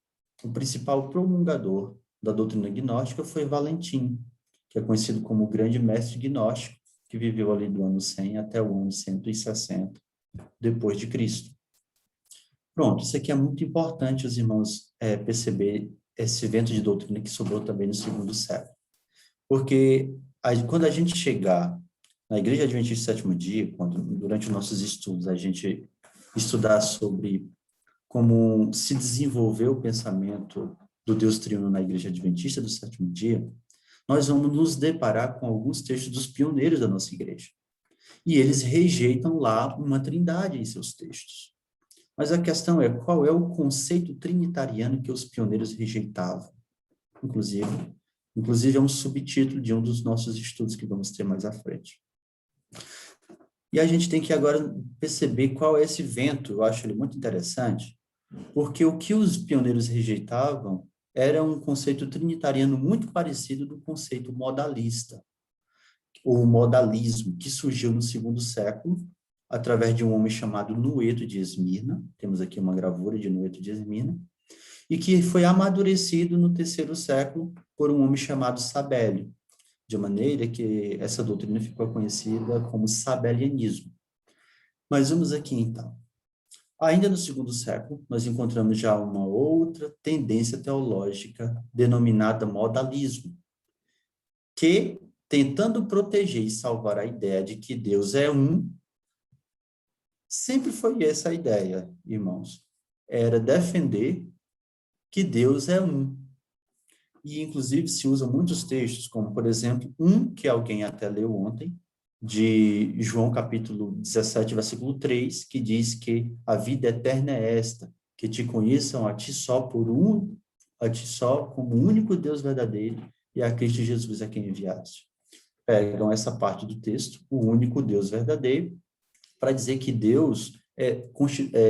o principal promulgador da doutrina gnóstica foi Valentim, que é conhecido como o grande mestre gnóstico, que viveu ali do ano 100 até o ano 160 depois de Cristo. Pronto, isso aqui é muito importante os irmãos perceber esse vento de doutrina que sobrou também no 2º século. Porque quando a gente chegar na Igreja Adventista do Sétimo Dia, quando durante os nossos estudos a gente estudar sobre como se desenvolveu o pensamento do Deus Trino na Igreja Adventista do Sétimo Dia, nós vamos nos deparar com alguns textos dos pioneiros da nossa igreja. E eles rejeitam lá uma trindade em seus textos. Mas a questão é, qual é o conceito trinitariano que os pioneiros rejeitavam? Inclusive é um subtítulo de um dos nossos estudos que vamos ter mais à frente. E a gente tem que agora perceber qual é esse vento, eu acho ele muito interessante, porque o que os pioneiros rejeitavam era um conceito trinitariano muito parecido do conceito modalista, o modalismo, que surgiu no 2º século, através de um homem chamado Noeto de Esmirna, temos aqui uma gravura de Noeto de Esmirna, e que foi amadurecido no 3º século por um homem chamado Sabélio, de maneira que essa doutrina ficou conhecida como sabelianismo. Mas vamos aqui, então. Ainda no segundo século, nós encontramos já uma outra tendência teológica denominada modalismo, que, tentando proteger e salvar a ideia de que Deus é um, sempre foi essa a ideia, irmãos. Era defender que Deus é um. E, inclusive, se usa muitos textos, como, por exemplo, um que alguém até leu ontem, de João capítulo 17, versículo 3, que diz que a vida eterna é esta, que te conheçam a ti só a ti só como o único Deus verdadeiro e a Cristo Jesus a quem enviaste. Pegam essa parte do texto, o único Deus verdadeiro, para dizer que Deus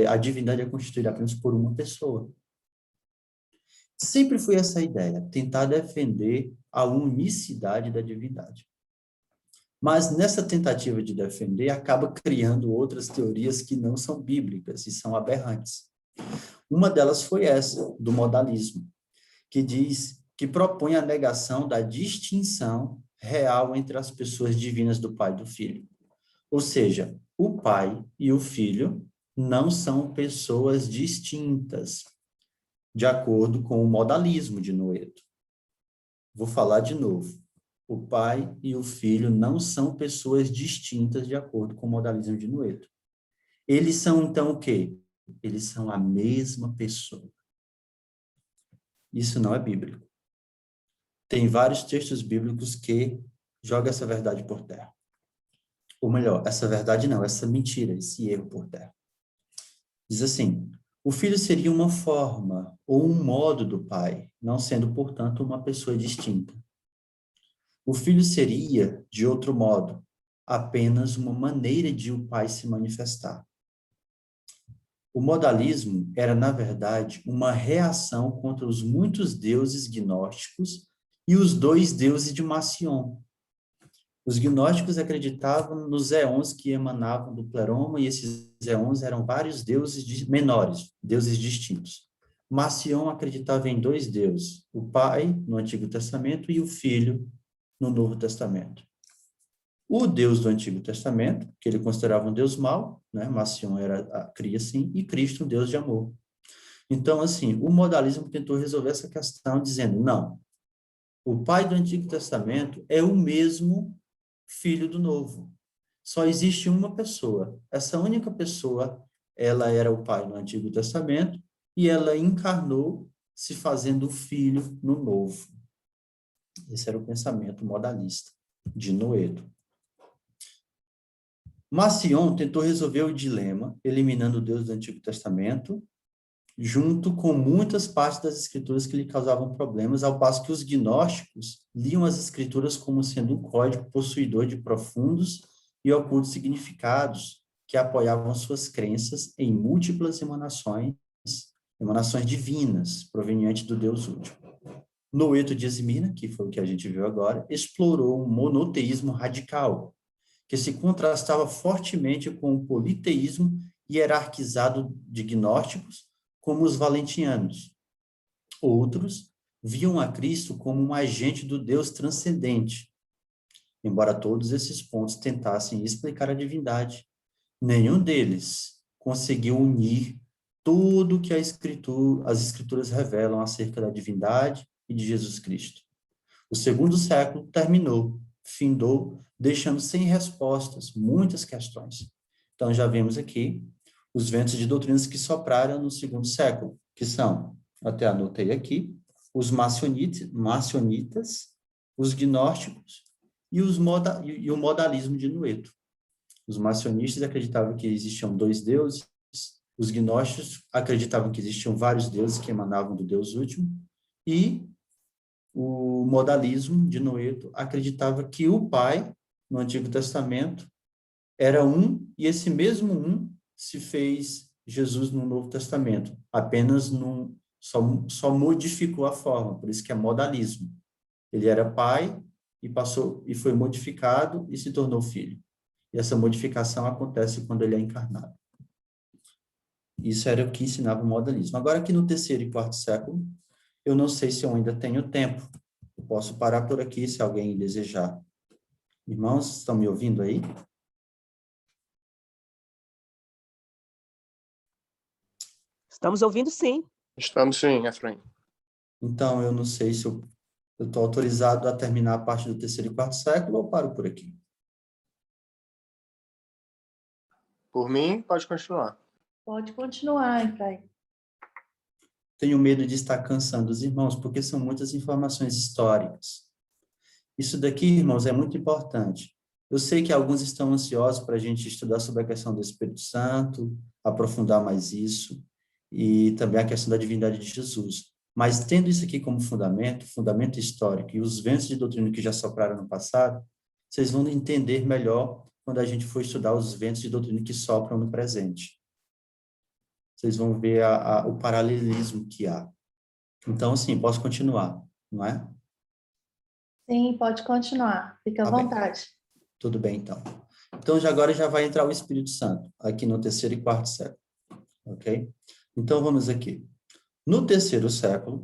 a divindade é constituída apenas por uma pessoa. Sempre foi essa a ideia, tentar defender a unicidade da divindade. Mas nessa tentativa de defender, acaba criando outras teorias que não são bíblicas e são aberrantes. Uma delas foi essa, do modalismo, que propõe a negação da distinção real entre as pessoas divinas do Pai e do Filho. Ou seja, o Pai e o Filho não são pessoas distintas, de acordo com o modalismo de Noeto. Vou falar de novo. O Pai e o Filho não são pessoas distintas de acordo com o modalismo de Noeto. Eles são, então, o quê? Eles são a mesma pessoa. Isso não é bíblico. Tem vários textos bíblicos que jogam essa verdade por terra. Ou melhor, essa verdade não, essa mentira, esse erro por terra. Diz assim, o Filho seria uma forma ou um modo do Pai, não sendo, portanto, uma pessoa distinta. O Filho seria, de outro modo, apenas uma maneira de o Pai se manifestar. O modalismo era, na verdade, uma reação contra os muitos deuses gnósticos e os dois deuses de Marcion. Os gnósticos acreditavam nos éons que emanavam do pleroma, e esses éons eram vários deuses menores, deuses distintos. Marcion acreditava em dois deuses, o Pai, no Antigo Testamento, e o Filho, no Novo Testamento. O Deus do Antigo Testamento, que ele considerava um Deus mau, né? Marcion cria assim, e Cristo um Deus de amor. Então, assim, o modalismo tentou resolver essa questão dizendo, não, o Pai do Antigo Testamento é o mesmo Filho do Novo. Só existe uma pessoa. Essa única pessoa, ela era o Pai no Antigo Testamento e ela encarnou se fazendo Filho no Novo. Esse era o pensamento modalista de Noeto. Marcion tentou resolver o dilema, eliminando o Deus do Antigo Testamento, junto com muitas partes das escrituras que lhe causavam problemas, ao passo que os gnósticos liam as escrituras como sendo um código possuidor de profundos e ocultos significados que apoiavam suas crenças em múltiplas emanações divinas, provenientes do Deus último. Noeto de Esmirna, que foi o que a gente viu agora, explorou um monoteísmo radical, que se contrastava fortemente com o politeísmo hierarquizado de gnósticos, como os valentinianos. Outros viam a Cristo como um agente do Deus transcendente. Embora todos esses pontos tentassem explicar a divindade, nenhum deles conseguiu unir tudo o que as escrituras revelam acerca da divindade e de Jesus Cristo. O segundo século findou, deixando sem respostas muitas questões. Então, já vimos aqui os ventos de doutrinas que sopraram no segundo século, que são, até anotei aqui, os macionitas, os gnósticos e o modalismo de Noeto. Os macionistas acreditavam que existiam dois deuses, os gnósticos acreditavam que existiam vários deuses que emanavam do Deus último, e o modalismo de Noeto acreditava que o Pai, no Antigo Testamento, era um, e esse mesmo um se fez Jesus no Novo Testamento, apenas só modificou a forma, por isso que é modalismo. Ele era pai e foi modificado e se tornou filho. E essa modificação acontece quando ele é encarnado. Isso era o que ensinava o modalismo. Agora, aqui no terceiro e quarto século, eu não sei se eu ainda tenho tempo. Eu posso parar por aqui se alguém desejar. Irmãos, estão me ouvindo aí? Estamos ouvindo, sim. Estamos sim, Efraim. Então, eu não sei se eu estou autorizado a terminar a parte do terceiro e quarto século ou paro por aqui. Por mim, pode continuar. Pode continuar, Efraim. Tenho medo de estar cansando os irmãos, porque são muitas informações históricas. Isso daqui, irmãos, é muito importante. Eu sei que alguns estão ansiosos para a gente estudar sobre a questão do Espírito Santo, aprofundar mais isso, e também a questão da divindade de Jesus. Mas tendo isso aqui como fundamento, fundamento histórico, e os ventos de doutrina que já sopraram no passado, vocês vão entender melhor quando a gente for estudar os ventos de doutrina que sopram no presente. Vocês vão ver o paralelismo que há. Então, assim, posso continuar, não é? Sim, pode continuar. Fica à Tá bem. vontade. Tudo bem, então. Então, agora já vai entrar o Espírito Santo, aqui no terceiro e quarto século, ok? Então, vamos aqui. No terceiro século,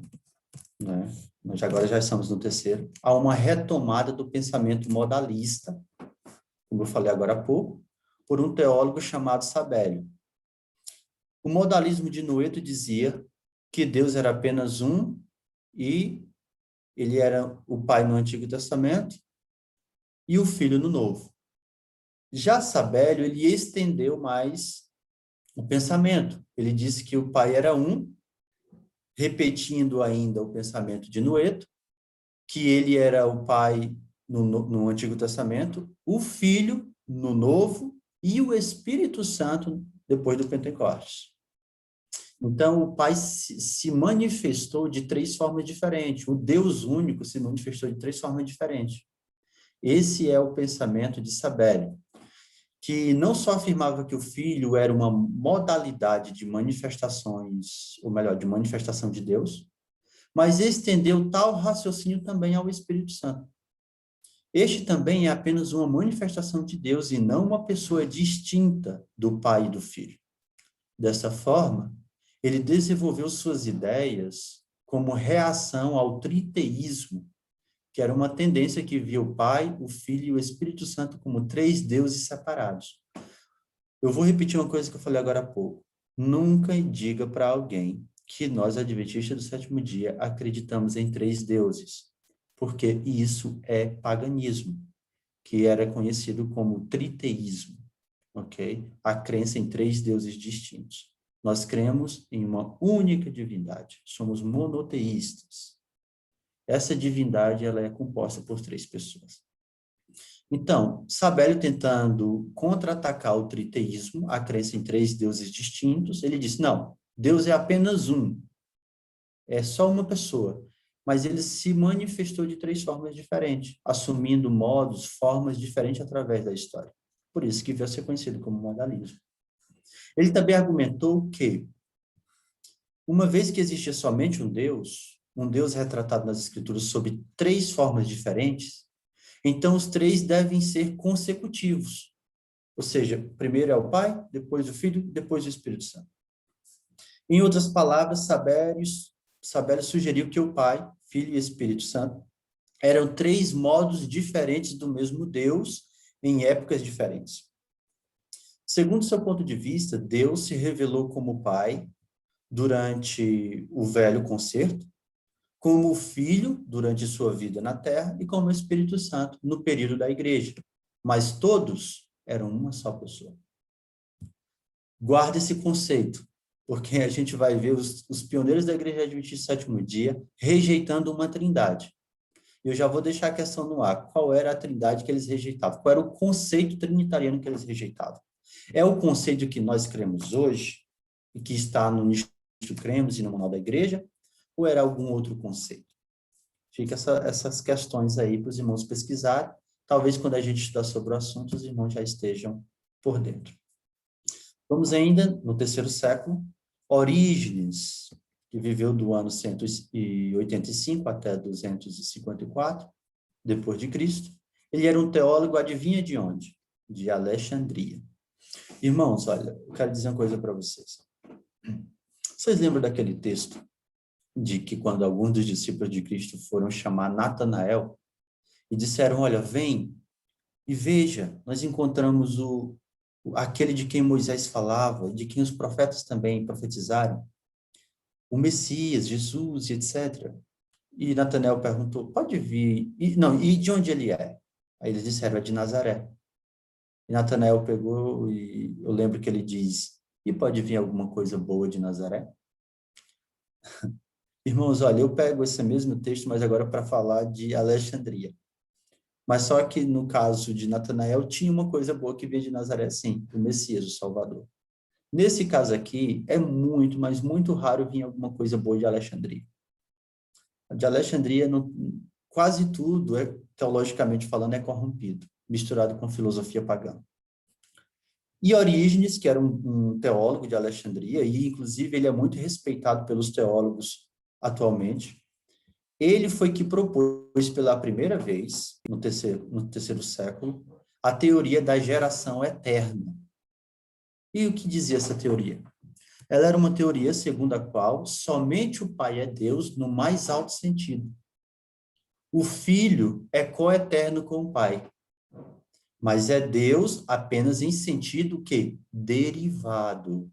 né, nós agora já estamos no terceiro, há uma retomada do pensamento modalista, como eu falei agora há pouco, por um teólogo chamado Sabélio. O modalismo de Noeto dizia que Deus era apenas um e ele era o Pai no Antigo Testamento e o Filho no Novo. Já Sabélio, ele estendeu mais o pensamento. Ele disse que o Pai era um, repetindo ainda o pensamento de Noeto, que ele era o Pai no Antigo Testamento, o Filho no Novo e o Espírito Santo depois do Pentecostes. Então, o Pai se manifestou de três formas diferentes. O Deus único se manifestou de três formas diferentes. Esse é o pensamento de Sabélio, que não só afirmava que o Filho era uma modalidade de manifestações, ou melhor, de manifestação de Deus, mas estendeu tal raciocínio também ao Espírito Santo. Este também é apenas uma manifestação de Deus e não uma pessoa distinta do Pai e do Filho. Dessa forma, ele desenvolveu suas ideias como reação ao triteísmo, que era uma tendência que via o Pai, o Filho e o Espírito Santo como três deuses separados. Eu vou repetir uma coisa que eu falei agora há pouco. Nunca diga para alguém que nós, adventistas do sétimo dia, acreditamos em três deuses, porque isso é paganismo, que era conhecido como triteísmo, ok? A crença em três deuses distintos. Nós cremos em uma única divindade, somos monoteístas. Essa divindade, ela é composta por três pessoas. Então, Sabélio, tentando contra-atacar o triteísmo, a crença em três deuses distintos, ele disse, não, Deus é apenas um, é só uma pessoa, mas ele se manifestou de três formas diferentes, assumindo modos, formas diferentes através da história. Por isso que veio a ser conhecido como modalismo. Ele também argumentou que, uma vez que existia somente um Deus retratado nas Escrituras sob três formas diferentes, então os três devem ser consecutivos. Ou seja, primeiro é o Pai, depois o Filho, depois o Espírito Santo. Em outras palavras, Sabélio sugeriu que o Pai, Filho e Espírito Santo eram três modos diferentes do mesmo Deus em épocas diferentes. Segundo seu ponto de vista, Deus se revelou como Pai durante o Velho Concerto, como Filho durante sua vida na Terra e como Espírito Santo no período da Igreja. Mas todos eram uma só pessoa. Guarda esse conceito, porque a gente vai ver os pioneiros da Igreja Adventista do Sétimo Dia rejeitando uma trindade. Eu já vou deixar a questão no ar. Qual era a trindade que eles rejeitavam? Qual era o conceito trinitariano que eles rejeitavam? É o conceito que nós cremos hoje, e que está no Nicho Cremos e no Manual da Igreja, ou era algum outro conceito? Fica essas questões aí para os irmãos pesquisarem. Talvez quando a gente estudar sobre o assunto, os irmãos já estejam por dentro. Vamos ainda no terceiro século. Orígenes, que viveu do ano 185 até 254 depois de Cristo. Ele era um teólogo, adivinha de onde? De Alexandria. Irmãos, olha, eu quero dizer uma coisa para vocês. Vocês lembram daquele texto de que quando alguns dos discípulos de Cristo foram chamar Natanael e disseram, olha, vem e veja, nós encontramos aquele de quem Moisés falava, de quem os profetas também profetizaram. o Messias, Jesus, e etc. E Natanael perguntou, pode vir? E de onde ele é? Aí eles disseram, é de Nazaré. E Natanael pegou e eu lembro que ele diz, e pode vir alguma coisa boa de Nazaré? Irmãos, olha, eu pego esse mesmo texto, mas agora para falar de Alexandria. Mas só que no caso de Natanael, tinha uma coisa boa que veio de Nazaré, sim, o Messias, o Salvador. Nesse caso aqui, é muito, mas muito raro vir alguma coisa boa de Alexandria. De Alexandria, quase tudo, teologicamente falando, é corrompido, misturado com filosofia pagã. E Orígenes, que era um teólogo de Alexandria, e inclusive ele é muito respeitado pelos teólogos atualmente, ele foi que propôs pela primeira vez, no terceiro século, a teoria da geração eterna. E o que dizia essa teoria? Ela era uma teoria segundo a qual somente o Pai é Deus no mais alto sentido. O Filho é coeterno com o Pai, mas é Deus apenas em sentido que derivado.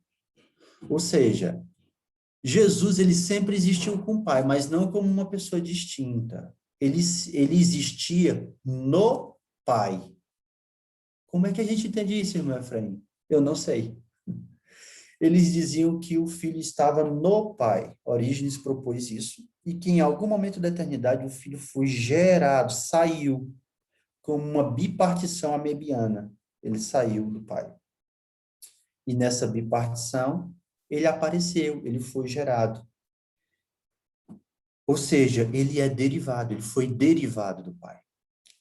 Ou seja, Jesus ele sempre existiu com o Pai, mas não como uma pessoa distinta. Ele existia no Pai. Como é que a gente entende isso, irmão Efraim? Eu não sei. Eles diziam que o Filho estava no Pai. Orígenes propôs isso. E que em algum momento da eternidade o Filho foi gerado, saiu, como uma bipartição amebiana. Ele saiu do Pai. E nessa bipartição, ele apareceu, ele foi gerado. Ou seja, ele é derivado, ele foi derivado do Pai.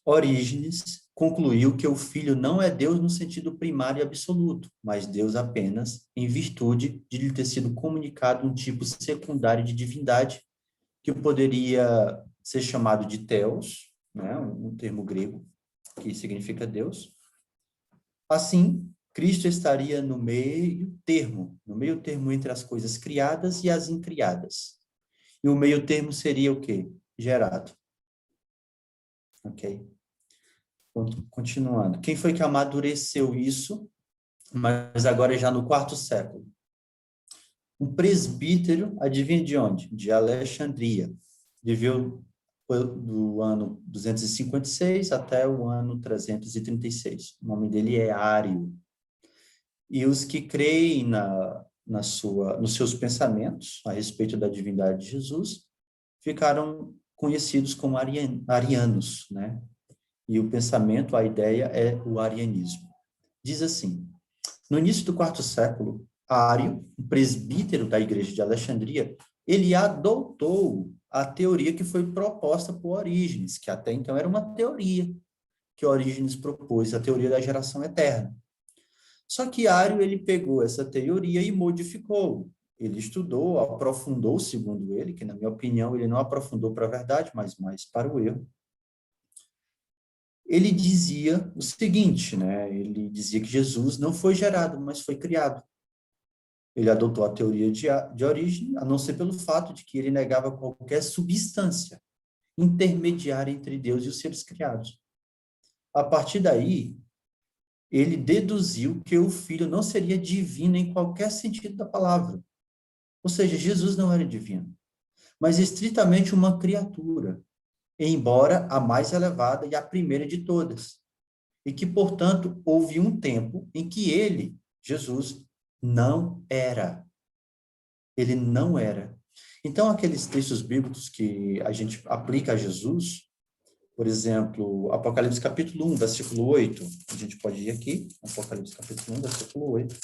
Orígenes concluiu que o Filho não é Deus no sentido primário e absoluto, mas Deus apenas em virtude de lhe ter sido comunicado um tipo secundário de divindade, que poderia ser chamado de Theos, né, um termo grego, que significa Deus. Assim, Cristo estaria no meio termo entre as coisas criadas e as incriadas. E o meio termo seria o quê? Gerado. Ok? Continuando. Quem foi que amadureceu isso? Mas agora já no 4º século. Um presbítero, adivinha de onde? De Alexandria. Viveu do ano 256 até o ano 336. O nome dele é Ário. E os que creem nos seus pensamentos a respeito da divindade de Jesus ficaram conhecidos como arianos, né? E o pensamento, a ideia é o arianismo. Diz assim, no início do 4º século, Ário, um presbítero da igreja de Alexandria, ele adotou a teoria que foi proposta por Orígenes, que até então era uma teoria que Orígenes propôs, a teoria da geração eterna. Só que Ário, ele pegou essa teoria e modificou. Ele estudou, aprofundou, segundo ele, que na minha opinião ele não aprofundou para a verdade, mas mais para o erro. Ele dizia o seguinte, né? Ele dizia que Jesus não foi gerado, mas foi criado. Ele adotou a teoria de origem, a não ser pelo fato de que ele negava qualquer substância intermediária entre Deus e os seres criados. A partir daí, ele deduziu que o Filho não seria divino em qualquer sentido da palavra. Ou seja, Jesus não era divino, mas estritamente uma criatura, embora a mais elevada e a primeira de todas. E que, portanto, houve um tempo em que ele, Jesus, não era. Ele não era. Então, aqueles textos bíblicos que a gente aplica a Jesus, por exemplo, Apocalipse capítulo 1, versículo 8, a gente pode ir aqui, Apocalipse capítulo 1, versículo 8,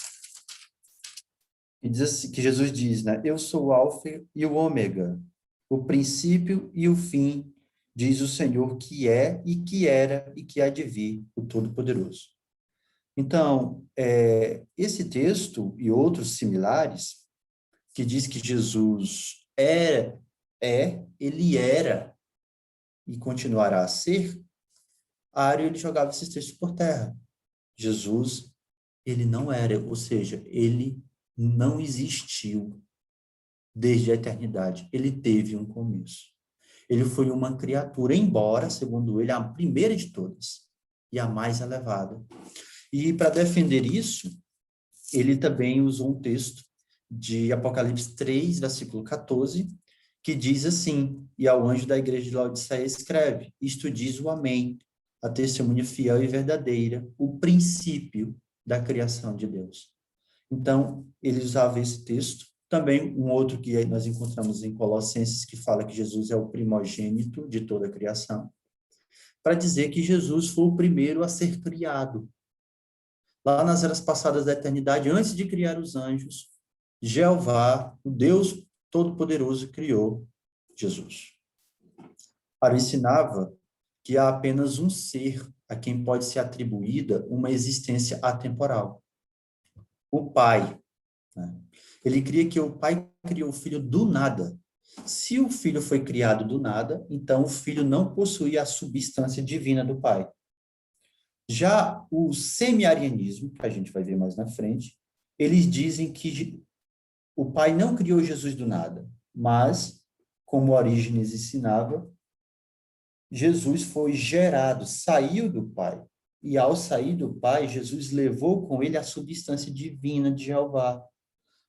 e diz assim, que Jesus diz, né, eu sou o Alfa e o Ômega, o princípio e o fim, diz o Senhor, que é e que era e que há de vir, o Todo-Poderoso. Então, esse texto e outros similares, que diz que Jesus ele era e continuará a ser, Ário ele jogava esses textos por terra. Jesus, ele não era, ou seja, ele não existiu desde a eternidade. Ele teve um começo. Ele foi uma criatura, embora, segundo ele, a primeira de todas e a mais elevada. E para defender isso, ele também usou um texto de Apocalipse 3, versículo 14, que diz assim: e ao anjo da igreja de Laodiceia escreve: isto diz o Amém, a testemunha fiel e verdadeira, o princípio da criação de Deus. Então, ele usava esse texto. Também um outro que nós encontramos em Colossenses, que fala que Jesus é o primogênito de toda a criação, para dizer que Jesus foi o primeiro a ser criado. Lá nas eras passadas da eternidade, antes de criar os anjos, Jeová, o Deus Todo-Poderoso, criou Jesus. Para ensinava que há apenas um ser a quem pode ser atribuída uma existência atemporal. O Pai. Né? Ele cria que o Pai criou o Filho do nada. Se o Filho foi criado do nada, então o Filho não possuía a substância divina do Pai. Já o semi-arianismo, que a gente vai ver mais na frente, eles dizem que o Pai não criou Jesus do nada, mas, como Orígenes ensinava, Jesus foi gerado, saiu do Pai. E ao sair do Pai, Jesus levou com ele a substância divina de Jeová,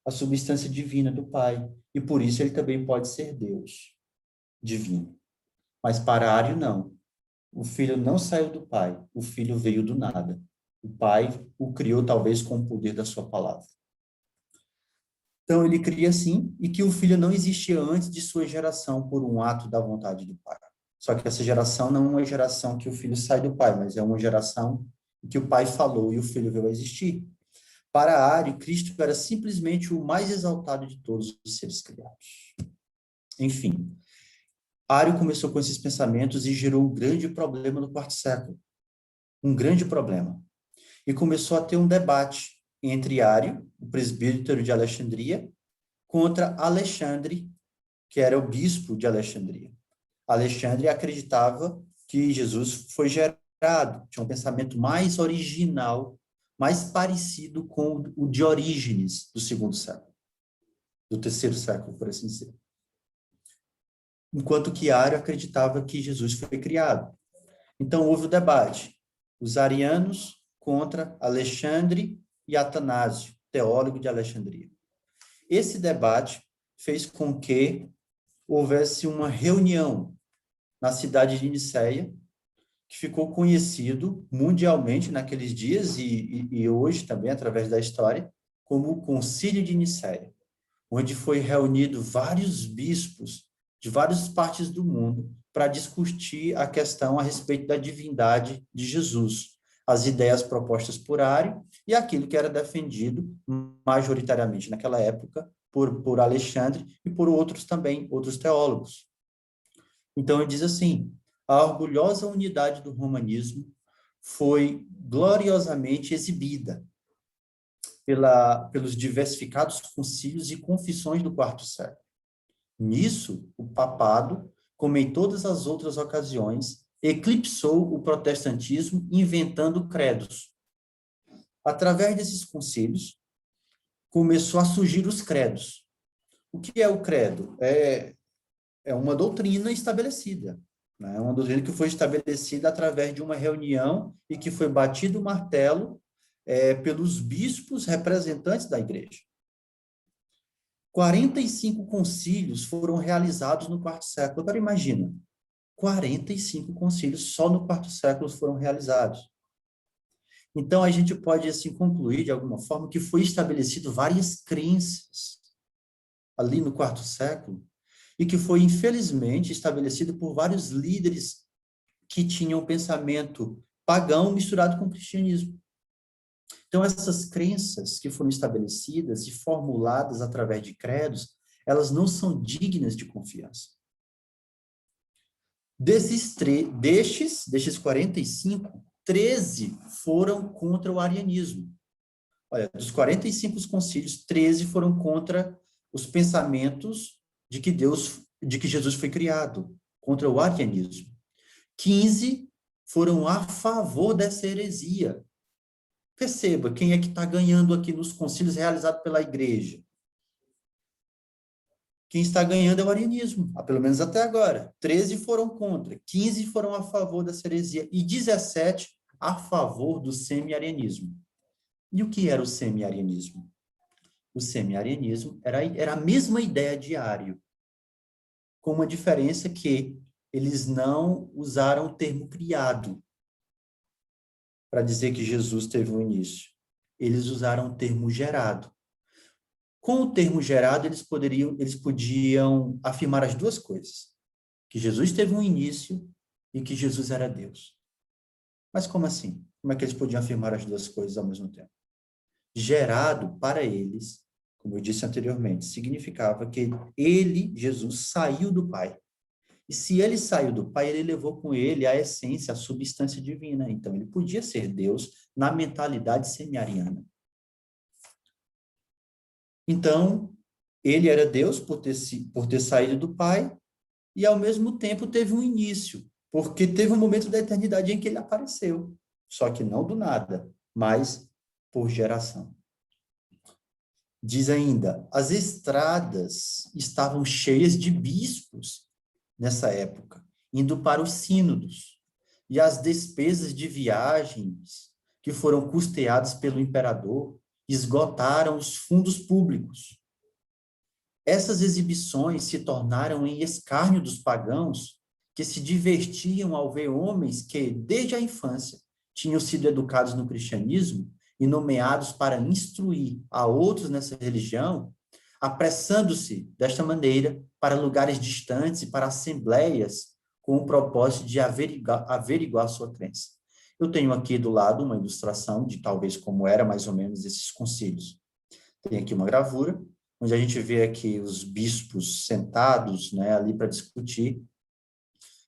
a substância divina do Pai. E por isso ele também pode ser Deus divino. Mas para Ário, não. O Filho não saiu do Pai, o Filho veio do nada. O Pai o criou talvez com o poder da sua palavra. Então ele cria assim, e que o Filho não existia antes de sua geração por um ato da vontade do Pai. Só que essa geração não é uma geração que o Filho sai do Pai, mas é uma geração que o Pai falou e o Filho veio a existir. Para Ário, Cristo era simplesmente o mais exaltado de todos os seres criados. Enfim, Ário começou com esses pensamentos e gerou um grande problema no quarto século. Um grande problema. E começou a ter um debate entre Ário, o presbítero de Alexandria, contra Alexandre, que era o bispo de Alexandria. Alexandre acreditava que Jesus foi gerado, tinha um pensamento mais original, mais parecido com o de Orígenes do segundo século, do terceiro século, por assim dizer. Enquanto que Ário acreditava que Jesus foi criado. Então houve o debate. Os arianos contra Alexandre e Atanásio, teólogo de Alexandria. Esse debate fez com que houvesse uma reunião na cidade de Nicéia, que ficou conhecido mundialmente naqueles dias e hoje também, através da história, como o Concílio de Nicéia, onde foi reunido vários bispos de várias partes do mundo para discutir a questão a respeito da divindade de Jesus, as ideias propostas por Ário e aquilo que era defendido majoritariamente naquela época por Alexandre e por outros também, outros teólogos. Então, ele diz assim: a orgulhosa unidade do romanismo foi gloriosamente exibida pelos diversificados concílios e confissões do quarto século. Nisso, o papado, como em todas as outras ocasiões, eclipsou o protestantismo inventando credos. Através desses concílios, começou a surgir os credos. O que é o credo? É uma doutrina estabelecida. Né? É uma doutrina que foi estabelecida através de uma reunião e que foi batido o martelo pelos bispos representantes da igreja. 45 concílios foram realizados no quarto século. Agora imagina, 45 concílios só no quarto século foram realizados. Então a gente pode assim concluir de alguma forma que foi estabelecido várias crenças ali no quarto século e que foi infelizmente estabelecido por vários líderes que tinham pensamento pagão misturado com o cristianismo. Então, essas crenças que foram estabelecidas e formuladas através de credos, elas não são dignas de confiança. Destes 45, 13 foram contra o arianismo. Olha, dos 45 concílios, 13 foram contra os pensamentos de que Jesus foi criado, contra o arianismo. 15 foram a favor dessa heresia. Perceba, quem é que está ganhando aqui nos concílios realizados pela igreja? Quem está ganhando é o arianismo, pelo menos até agora. 13 foram contra, 15 foram a favor dessa heresia e 17 a favor do semi-arianismo. E o que era o semi-arianismo? O o semi-arianismo era a mesma ideia de Ário, com uma diferença que eles não usaram o termo criado para dizer que Jesus teve um início. Eles usaram o termo gerado. Com o termo gerado, eles podiam afirmar as duas coisas: que Jesus teve um início e que Jesus era Deus. Mas como assim? Como é que eles podiam afirmar as duas coisas ao mesmo tempo? Gerado, para eles, como eu disse anteriormente, significava que ele, Jesus, saiu do Pai. E se ele saiu do Pai, ele levou com ele a essência, a substância divina. Então, ele podia ser Deus na mentalidade semi-ariana. Então, ele era Deus por ter saído do Pai e, ao mesmo tempo, teve um início, porque teve um momento da eternidade em que ele apareceu. Só que não do nada, mas por geração. Diz ainda, as estradas estavam cheias de bispos nessa época, indo para os sínodos, e as despesas de viagens que foram custeadas pelo imperador esgotaram os fundos públicos. Essas exibições se tornaram em escárnio dos pagãos, que se divertiam ao ver homens que, desde a infância, tinham sido educados no cristianismo e nomeados para instruir a outros nessa religião, apressando-se, desta maneira, para lugares distantes e para assembleias, com o propósito de averiguar sua crença. Eu tenho aqui do lado uma ilustração de talvez como era mais ou menos esses concílios. Tem aqui uma gravura, onde a gente vê aqui os bispos sentados, né, ali para discutir.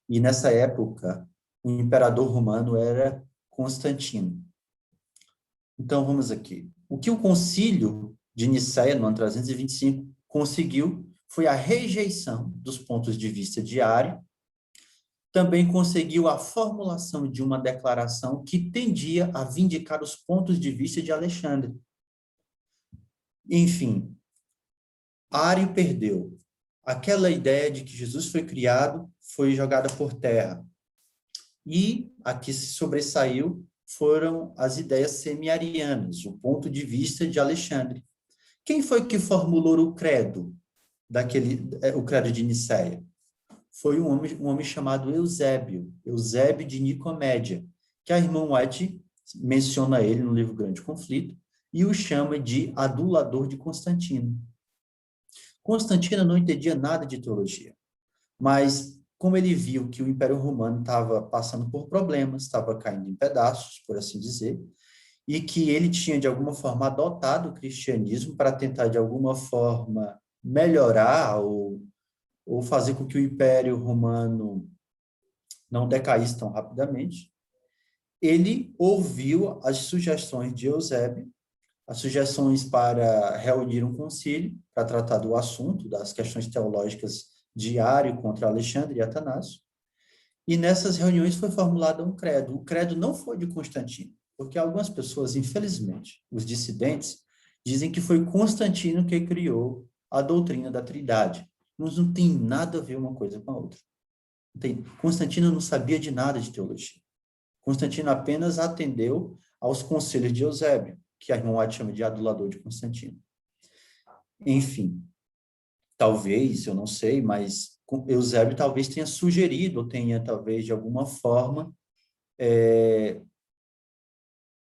E nessa época, o imperador romano era Constantino. Então, vamos aqui. O que o concílio de Nicéia, no ano 325, conseguiu foi a rejeição dos pontos de vista de Ário. Também conseguiu a formulação de uma declaração que tendia a vindicar os pontos de vista de Alexandre. Enfim, Ário perdeu. Aquela ideia de que Jesus foi criado foi jogada por terra. E a que se sobressaiu foram as ideias semi-arianas, o ponto de vista de Alexandre. Quem foi que formulou o credo o credo de Nicéia? Foi um homem chamado Eusébio de Nicomédia, que a irmã White menciona ele no livro Grande Conflito e o chama de adulador de Constantino. Constantino não entendia nada de teologia, mas como ele viu que o Império Romano estava passando por problemas, estava caindo em pedaços, por assim dizer, e que ele tinha, de alguma forma, adotado o cristianismo para tentar, de alguma forma, melhorar ou fazer com que o Império Romano não decaísse tão rapidamente, ele ouviu as sugestões de Eusébio, as sugestões para reunir um concílio para tratar do assunto, das questões teológicas de Ário contra Alexandre e Atanásio, e nessas reuniões foi formulado um credo. O credo não foi de Constantino, porque algumas pessoas, infelizmente, os dissidentes, dizem que foi Constantino que criou a doutrina da Trindade. Mas não tem nada a ver uma coisa com a outra. Constantino não sabia de nada de teologia. Constantino apenas atendeu aos conselhos de Eusébio, que a irmã White chama de adulador de Constantino. Enfim, talvez, eu não sei, mas Eusébio talvez tenha sugerido, ou tenha talvez de alguma forma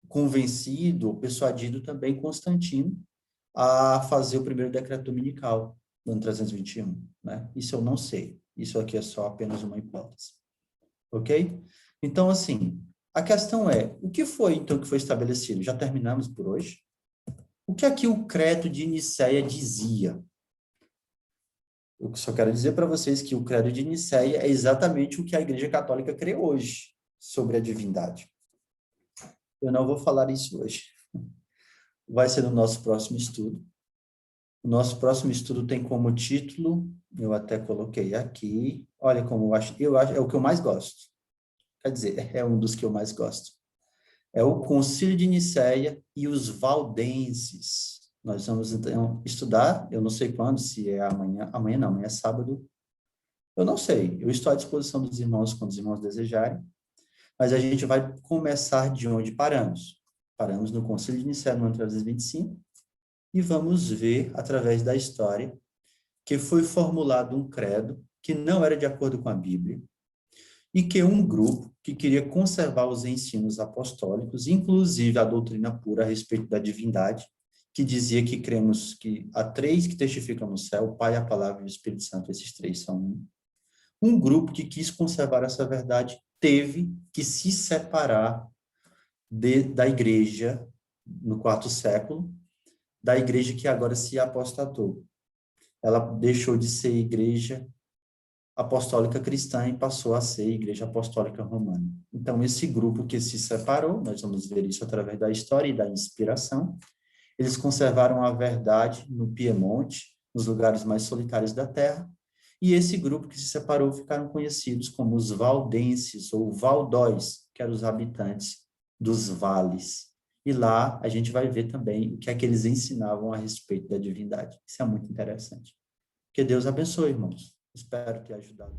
convencido ou persuadido também Constantino a fazer o primeiro decreto dominical, no ano 321, né? Isso eu não sei. Isso aqui é só apenas uma hipótese. Ok? Então, assim, a questão é, o que foi, então, que foi estabelecido? Já terminamos por hoje? O que aqui o credo de Nicéia dizia? Eu só quero dizer para vocês que o credo de Nicéia é exatamente o que a Igreja Católica crê hoje sobre a divindade. Eu não vou falar isso hoje. Vai ser no nosso próximo estudo. O nosso próximo estudo tem como título, eu até coloquei aqui, olha como eu acho, é o que eu mais gosto. Quer dizer, é um dos que eu mais gosto. É o Concílio de Nicéia e os Valdenses. Nós vamos, então, estudar, eu não sei quando, se é amanhã não, amanhã é sábado, eu não sei, eu estou à disposição dos irmãos, quando os irmãos desejarem, mas a gente vai começar de onde paramos. Paramos no Concílio de Nicéia, no ano 325, e vamos ver, através da história, que foi formulado um credo que não era de acordo com a Bíblia, e que um grupo que queria conservar os ensinos apostólicos, inclusive a doutrina pura a respeito da divindade, que dizia que cremos que há três que testificam no céu, o Pai, a Palavra e o Espírito Santo, esses três são um. Um grupo que quis conservar essa verdade teve que se separar da igreja no quarto século, da igreja que agora se apostatou. Ela deixou de ser igreja apostólica cristã e passou a ser igreja apostólica romana. Então, esse grupo que se separou, nós vamos ver isso através da história e da inspiração, eles conservaram a verdade no Piemonte, nos lugares mais solitários da terra, e esse grupo que se separou ficaram conhecidos como os valdenses, ou valdóis, que eram os habitantes dos vales. E lá a gente vai ver também o que é que eles ensinavam a respeito da divindade. Isso é muito interessante. Que Deus abençoe, irmãos. Espero ter ajudado.